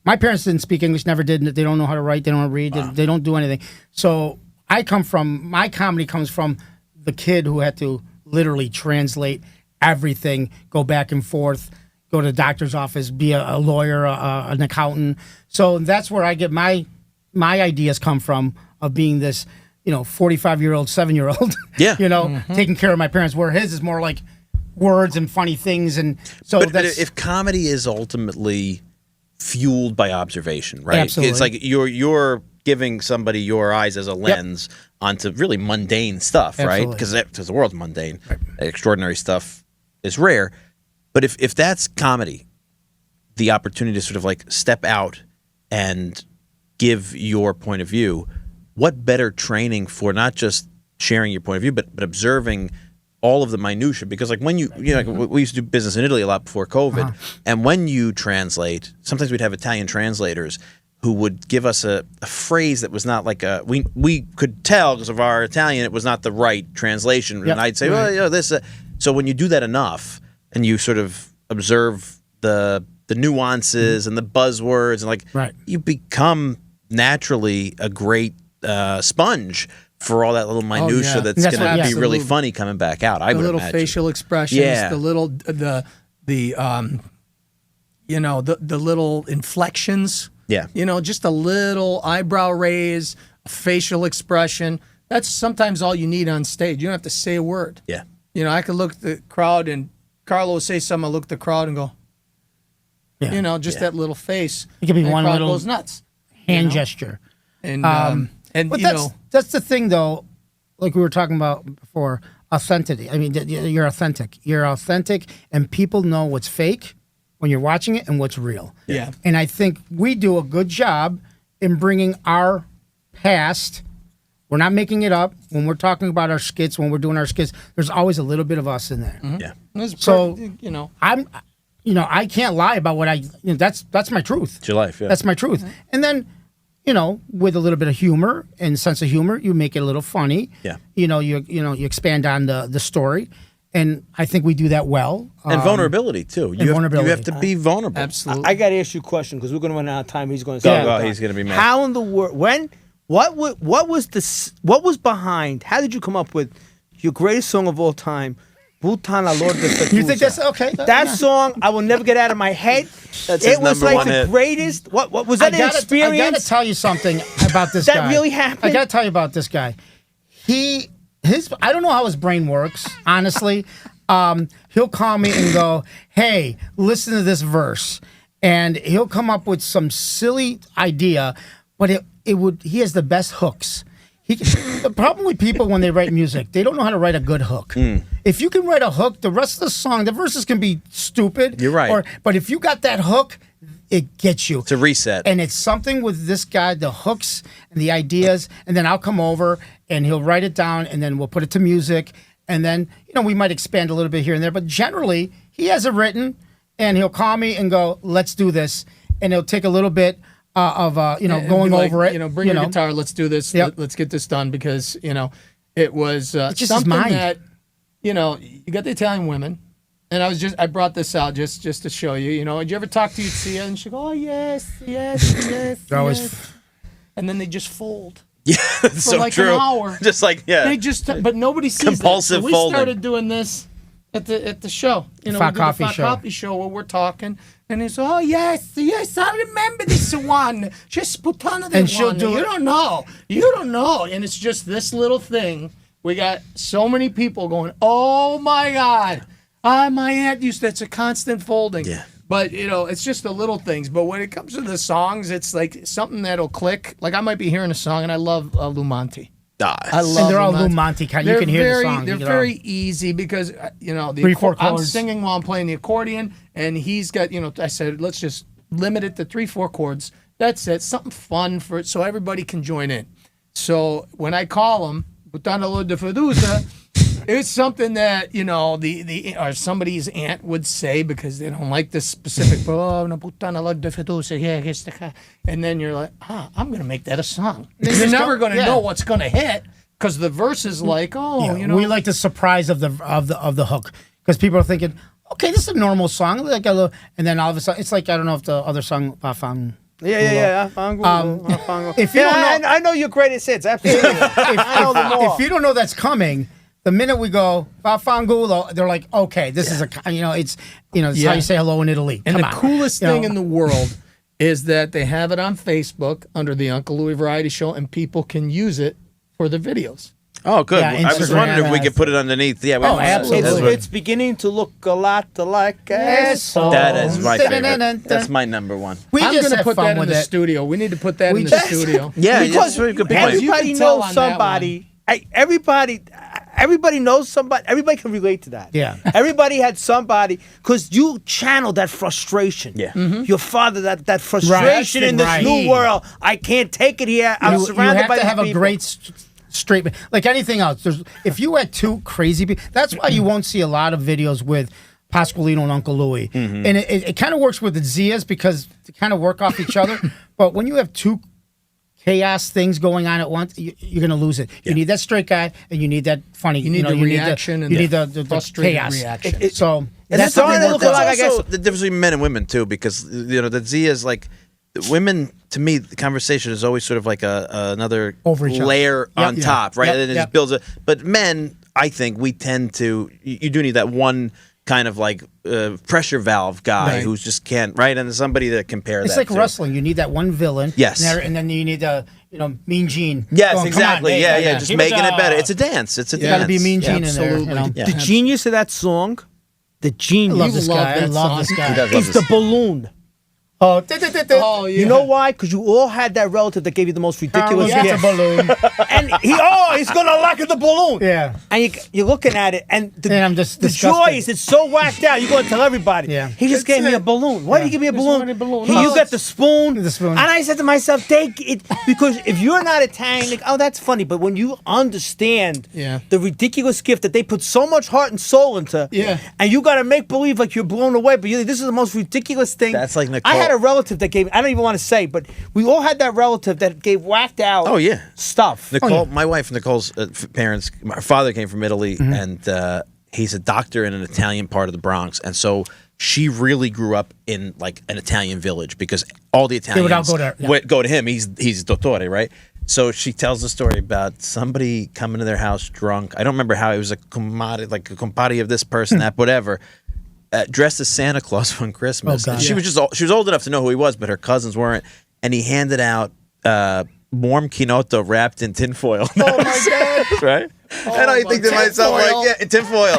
My parents didn't speak English, never did. They don't know how to write. They don't know how to read. They don't do anything. So my comedy comes from the kid who had to literally translate everything, go back and forth, go to the doctor's office, be a lawyer, an accountant. So that's where I get my ideas come from, of being this, 45-year-old, 7-year-old, Yeah. taking care of my parents, where his is more like words and funny things. And so But if comedy is ultimately fueled by observation, right? Absolutely. It's like you're giving somebody your eyes as a lens onto really mundane stuff, right? Absolutely. Because the world's mundane. Extraordinary stuff is rare. But if that's comedy, the opportunity to sort of like step out and give your point of view, what better training for not just sharing your point of view, but observing all of the minutia? Because like when like we used to do business in Italy a lot before COVID, and when you translate, sometimes we'd have Italian translators who would give us a phrase that was not like we could tell because of our Italian it was not the right translation, and I'd say, well, this. So when you do that enough, and you sort of observe the nuances and the buzzwords, and like you become naturally a great sponge for all that little minutia that's going to be really funny coming back out. I would little imagine. facial expressions, the little the little inflections. Yeah. Just a little eyebrow raise, a facial expression. That's sometimes all you need on stage. You don't have to say a word. Yeah. I could look at the crowd and Carlo would say something. I look at the crowd and go, that little face. It could be and one the crowd little goes nuts. hand gesture. And But that's the thing, though, like we were talking about before, authenticity. I mean, you're authentic. You're authentic, and people know what's fake when you're watching it and what's real. Yeah. And I think we do a good job in bringing our past. We're not making it up. When we're talking about our skits, when we're doing our skits, there's always a little bit of us in there. Yeah. So, I can't lie about what that's my truth. It's your life, yeah. That's my truth. And then, with a little bit of humor and sense of humor, you make it a little funny. Yeah. You expand on the story. And I think we do that well. And vulnerability, too. You have to be vulnerable. Absolutely. I got to ask you a question because we're going to run out of time. He's going to say, he's going to be mad. How in the world? What was behind? How did you come up with your greatest song of all time, Butana Lord de Fatusa? You think that's okay? That song I will never get out of my head. It was like the greatest. What was that an experience? I got to tell you something about this guy. That really happened? I got to tell you about this guy. I don't know how his brain works, honestly. He'll call me and go, "Hey, listen to this verse," and he'll come up with some silly idea, but he has the best hooks. The problem with people when they write music, they don't know how to write a good hook. If you can write a hook, the rest of the song, the verses can be stupid. You're right. But if you got that hook, it gets you. It's a reset. And it's something with this guy, the hooks and the ideas, and then I'll come over and he'll write it down, and then we'll put it to music, and then we might expand a little bit here and there. But generally, he has it written, and he'll call me and go, "Let's do this," and he'll take a little bit of And going be like, over it. Bring your guitar. Let's do this. Yep. Let's get this done because it was just his something mind. that you got the Italian women. And I brought this out just to show you. Did you ever talk to Tia and she go, "Oh yes, yes, yes, They're always- yes," and then they just fold. Yeah, that's For so like true. an hour. Just like They just, but nobody sees Compulsive that. So we folding. started doing this at the show. We Fat did Coffee the Fat Show. Coffee Show where we're talking, and he's, "Oh yes, yes, I remember this one. Just put on the And she'll one. do You it. don't know, and it's just this little thing. We got so many people going, "Oh my God." My aunt used to, it's a constant folding. Yeah. But, it's just the little things. But when it comes to the songs, it's like something that'll click. Like I might be hearing a song and I love Lou Monte. I love And they're all Lou Lou Monte kind. You can hear the song. They're very easy because, Four I'm chords. singing while I'm playing the accordion. And he's got, I said, let's just limit it to 3-4 chords. That's it. Something fun for it so everybody can join in. So when I call him, Buttana lo de fiducia, it's something that or somebody's aunt would say because they don't like this specific. Oh, una puttana lo de fiducia, yeah, and then you're like, I'm gonna make that a song. You're never gonna know what's gonna hit because the verse is like, we like the surprise of the hook because people are thinking, okay, this is a normal song, like a little, and then all of a sudden it's like I don't know if the other song, Yeah. if you don't know, I know your greatest hits. Absolutely. I know them all. if you don't know that's coming, the minute we go Fangulo, they're like, okay, this is it's how you say hello in Italy. And Come the on. coolest thing in the world is that they have it on Facebook under the Uncle Louie Variety Show, and people can use it for the videos. Oh, good. Yeah, I was Instagram, wondering if we could put it underneath. Yeah, we absolutely. It's beginning to look a lot like Eso. That is my favorite. Dun-dun-dun-dun. That's my number one. We I'm just going to have put fun that in with the it. studio. We need to put that in the just- studio. Yeah, Because that's a good point. everybody You can tell knows on that somebody. Everybody knows somebody. Everybody can relate to that. Yeah. Everybody had somebody because you channeled that frustration. Yeah. Your father, that frustration in this Right. new world. I can't take it here. I'm You surrounded have by to these have a people. great straight, like anything else. If you had two crazy people, that's why you won't see a lot of videos with Pasqualino and Uncle Louie. Mm-hmm. And it kind of works with the Zias because they kind of work off each other. But when you have two chaos things going on at once, you're going to lose it. You need that straight guy, and you need that funny. You need the reaction and you need the frustrated chaos. reaction. So And that's that's all something they that look works. like, I guess. Also the difference between men and women too, because the Zia is like women. To me, the conversation is always sort of like another Over each other. layer on Yep. top, right? Yep. And it Yep. just builds a. But men, I think we tend to. You do need that one kind of like pressure valve guy Right. who's just can't, right? And somebody to compare It's that like to. wrestling. You need that one villain. Yes. And then you need the Mean Gene. Yes, going, "Come on, exactly. hey, Yeah. Just give making us it better. It's a dance. It's a You dance. got to be Mean Yeah. Gene in there. absolutely. Yeah. The genius of that song, the I genius love You this love guy. I that love song. this He guy. does love is this. the balloon. Oh, Oh, yeah. You know why? Because you all had that relative that gave you the most ridiculous Carlos gift. gets a balloon. And he's gonna lock the balloon. Yeah. And you're looking at it, and And I'm just the disgusted. joy is it's so whacked out. You're going to tell everybody. Yeah. He just gave me a balloon. Why did you give me a Just balloon? wanted a balloon. You Oh, got the spoon. The spoon. And I said to myself, take it because if you're not Italian, like, oh, that's funny. But when you understand Yeah. the ridiculous gift that they put so much heart and soul into, Yeah. and you got to make believe like you're blown away, but this is the most ridiculous thing. That's like I Nicole. had a relative that gave. I don't even want to say, but we all had that relative that gave whacked out. Oh, yeah. Stuff. Nicole, my wife, Nicole's parents, my father came from Italy, Mm-hmm. and he's a doctor in an Italian part of the Bronx, and so she really grew up in like an Italian village because all the Italians would all go there, yeah. would go to him. He's dottore, right? So she tells the story about somebody coming to their house drunk. I don't remember how it was a compare, like a compare of this person, that whatever. Dressed as Santa Claus on Christmas. Oh, God. And she was she was old enough to know who he was, but her cousins weren't. And he handed out warm quinoto wrapped in tinfoil. Oh my God! Right? And I think to myself, tinfoil. like, yeah, tinfoil.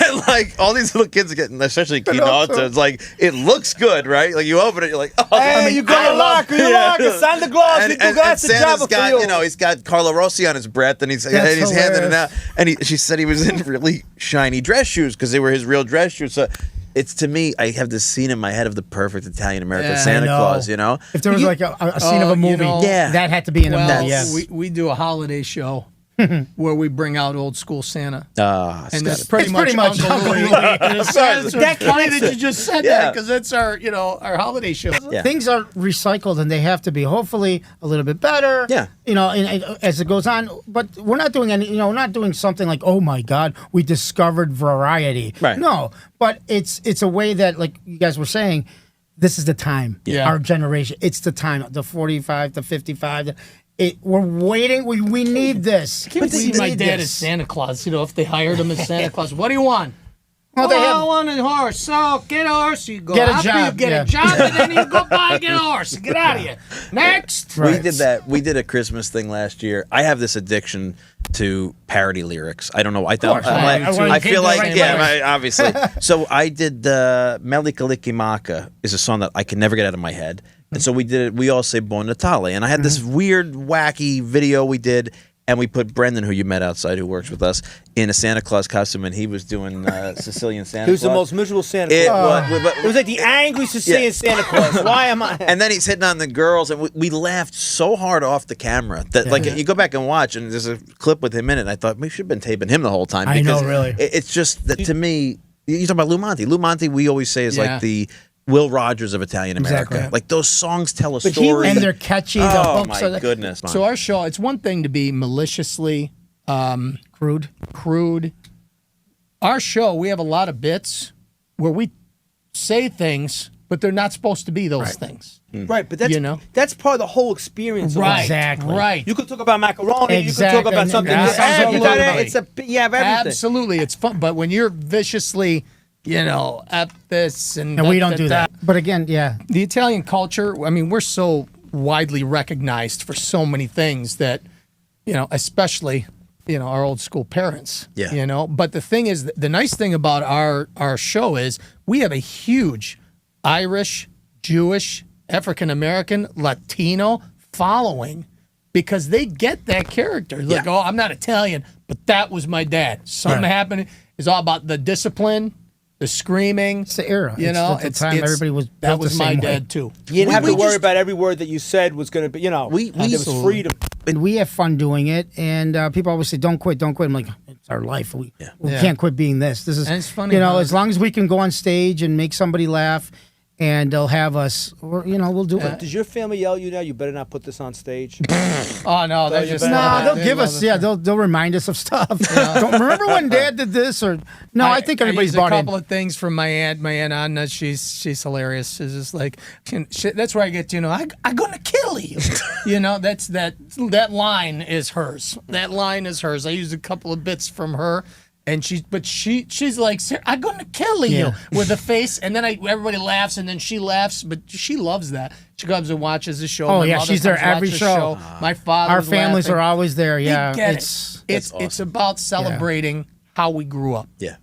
And like all these little kids are getting, especially quinoto. It's like it looks good, right? Like you open it, you're like, oh, Hey, you got luck. You luck. It's Santa Claus. and, You and, got and the Santa's job got, for you. he's got Carlo Rossi on his breath, and he's That's handing it hilarious. out. And she said he was in really shiny dress shoes because they were his real dress shoes. So it's, to me, I have this scene in my head of the perfect Italian American Yeah, Santa I know. Claus. You know, If there was like a scene of a movie, Yeah. that had to be in a Well, movie. Yes. we do a holiday show where we bring out old school Santa. And that's It's pretty much Uncle Uncle Louie. And it's funny that you just said that because that's our, our holiday show. Yeah. Things are recycled and they have to be hopefully a little bit better. Yeah. And as it goes on, but we're not doing any. We're not doing something like, oh my God, we discovered variety. Right. No, but it's a way that, like you guys were saying, this is the time. Yeah. Our generation. It's the time. The 45 to 55. We're waiting. We need this. I can't We see my need dad this. as Santa Claus. If they hired him as Santa Claus, what do you want? Well, they have- I want a horse. So get a horse. You go Get a after job, you get yeah. a job, and then you go buy and get a horse. Get out of here. Next. We did that. We did a Christmas thing last year. I have this addiction to parody lyrics. I don't know. I course. I feel like, Right, yeah, right. right, obviously. So I did Meli Kalikimaka is a song that I can never get out of my head. And so we did it. We all say Buon Natale. And I had this weird, wacky video we did. And we put Brendan, who you met outside, who works with us, in a Santa Claus costume, and he was doing Sicilian Santa He was Claus. the most miserable Santa It Claus. was, It was like the angry Sicilian Santa Claus. Why am I? and then he's hitting on the girls, and we laughed so hard off the camera that, like, you go back and watch, and there's a clip with him in it. And I thought we should have been taping him the whole time. I know, Because really. It's just that to me. You talk about Lou Monte. Lou Monte, we always say is like the Will Rogers of Italian America. Exactly. Like those songs tell a But story. And they're catchy. The oh hooks my are goodness! So our show, it's one thing to be maliciously crude. Our show, we have a lot of bits where we say things, but they're not supposed to be those things. Right, but that's that's part of the whole experience. Of Right, life. Exactly. right. You could talk about macaroni. You Exactly. could talk about something. Absolutely. It's a you have everything. Absolutely, it's fun. But when you're viciously, at this and And we don't do that. But again, yeah. The Italian culture, I mean, we're so widely recognized for so many things that, especially, our old school parents. Yeah. But the thing is, the nice thing about our show is we have a huge Irish, Jewish, African American, Latino following because they get that character. Like, oh, I'm not Italian, but that was my dad. Something happened. It's all about the discipline, the screaming. It's the era. It's the time everybody was that built was the my same way. dad too. You didn't have we to worry just- about every word that you said was going to be. There was freedom. And we have fun doing it, and people always say, "Don't quit, don't quit." I'm like, it's our life. We can't quit being this. This is, And it's funny you know, how- as long as we can go on stage and make somebody laugh, and they'll have us, or we'll do it. Does your family yell at you now? You better not put this on stage. Oh no, they're just No, they'll they give love us. it. Yeah, they'll remind us of stuff. Don't remember when Dad did this, or no? I think everybody's use bought a in. couple of things from my aunt Anna. She's hilarious. She's just like that's where I get I'm gonna kill you. That's that line is hers. That line is hers. I used a couple of bits from her. And she's like, I'm gonna kill you with a face, and then everybody laughs, and then she laughs, but she loves that. She comes and watches the show. Oh, My yeah, mother she's there comes and every watches show. the My father. Our families are always there. Yeah, It's about celebrating how we grew up. Yeah.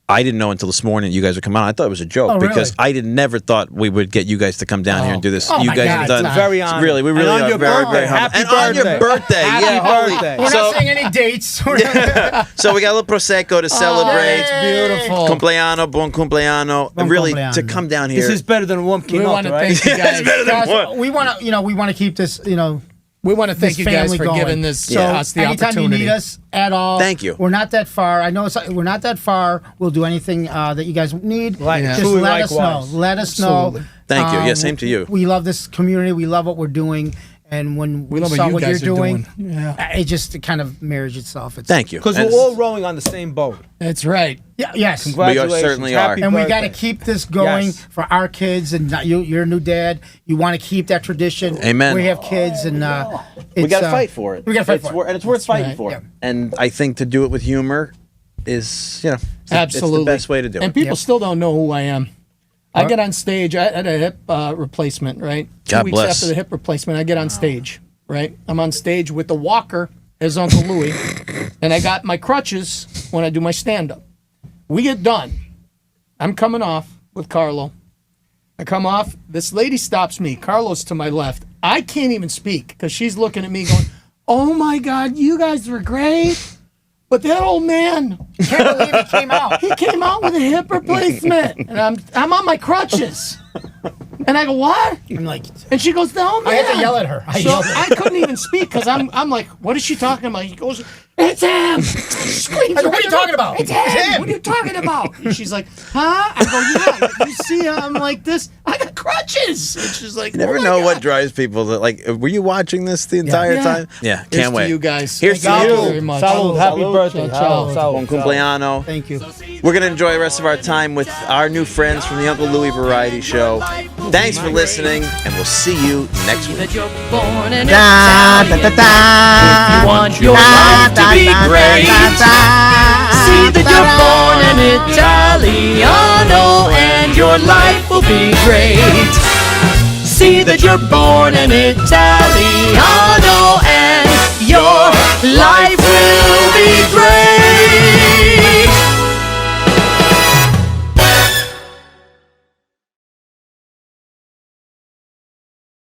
I didn't know until this morning you guys would come on. I thought it was a joke Oh, because really? never thought we would get you guys to come down here and do this. Oh, you my guys God, have done it's very honored. Really, we And really on are your very, birthday. very humble. Happy And on your birthday. birthday, Happy yeah, holy. birthday. We're So, not saying any dates. so we got a little prosecco to celebrate. Beautiful. Cumpleaños, bon cumpleaños. Bon Really, cumpleaños. to come down here. This is better than one We came want out, to right? thank you guys. better than what? we want to keep this. We want to thank this you guys family for going. giving us So us the anytime opportunity. you need us at all, Thank you. We're not that far. I know we're not that far. We'll do anything that you guys need. Yeah. Just Truly let us likewise. know. Let us Absolutely. know. Thank you. Yeah, same to you. We love this community. We love what we're doing. And when we love what saw you what guys you're are doing, Yeah. it just kind of marries itself. Thank you. Because And we're all rowing on the same boat. That's right. Yes. Congratulations. certainly Happy are. And we got to birthday. keep this going Yes. for our kids. And you're a new dad. You want to keep that tradition. Amen. We have kids, and we got to fight for it. We got to fight for it. And it's worth fighting right. for. Yeah. And I think to do it with humor is, it's Absolutely. the best way to do And it. people still don't know who I am. I get on stage. I had a hip replacement, right? 2 God weeks bless. after the hip replacement, I get on stage, right? I'm on stage with the walker as Uncle Louie, and I got my crutches when I do my stand-up. We get done. I'm coming off with Carlo. I come off. This lady stops me. Carlo's to my left. I can't even speak because she's looking at me going, oh, my God, you guys were great. But that old man, Can't believe it came out. he came out with a hip replacement, and I'm on my crutches. And I go, what? I'm like, And she goes, no, man. I had to yell at her. So I couldn't even speak because I'm like, what is she talking about? He goes, it's him. Screams, what are you talking about? It's him. What are you talking about? And she's like, huh? I go, yeah. You see how I'm like this? I got crutches. And she's like, You never know what drives people to like. Were you watching this the entire Yeah. time? Yeah, Here's can't to wait. you guys. Here's to Thank you. you very much. Salud. Happy birthday. Ciao, ciao. Bon cumpleaños. Thank you. We're gonna enjoy the rest of our time with our new friends from the Uncle Louie Variety Show. Thanks for listening, and we'll see you next week. That you're born in Italian. If you want your life to be great, see that you're born in Italiano, and your life will be great. See that you're born in Italiano,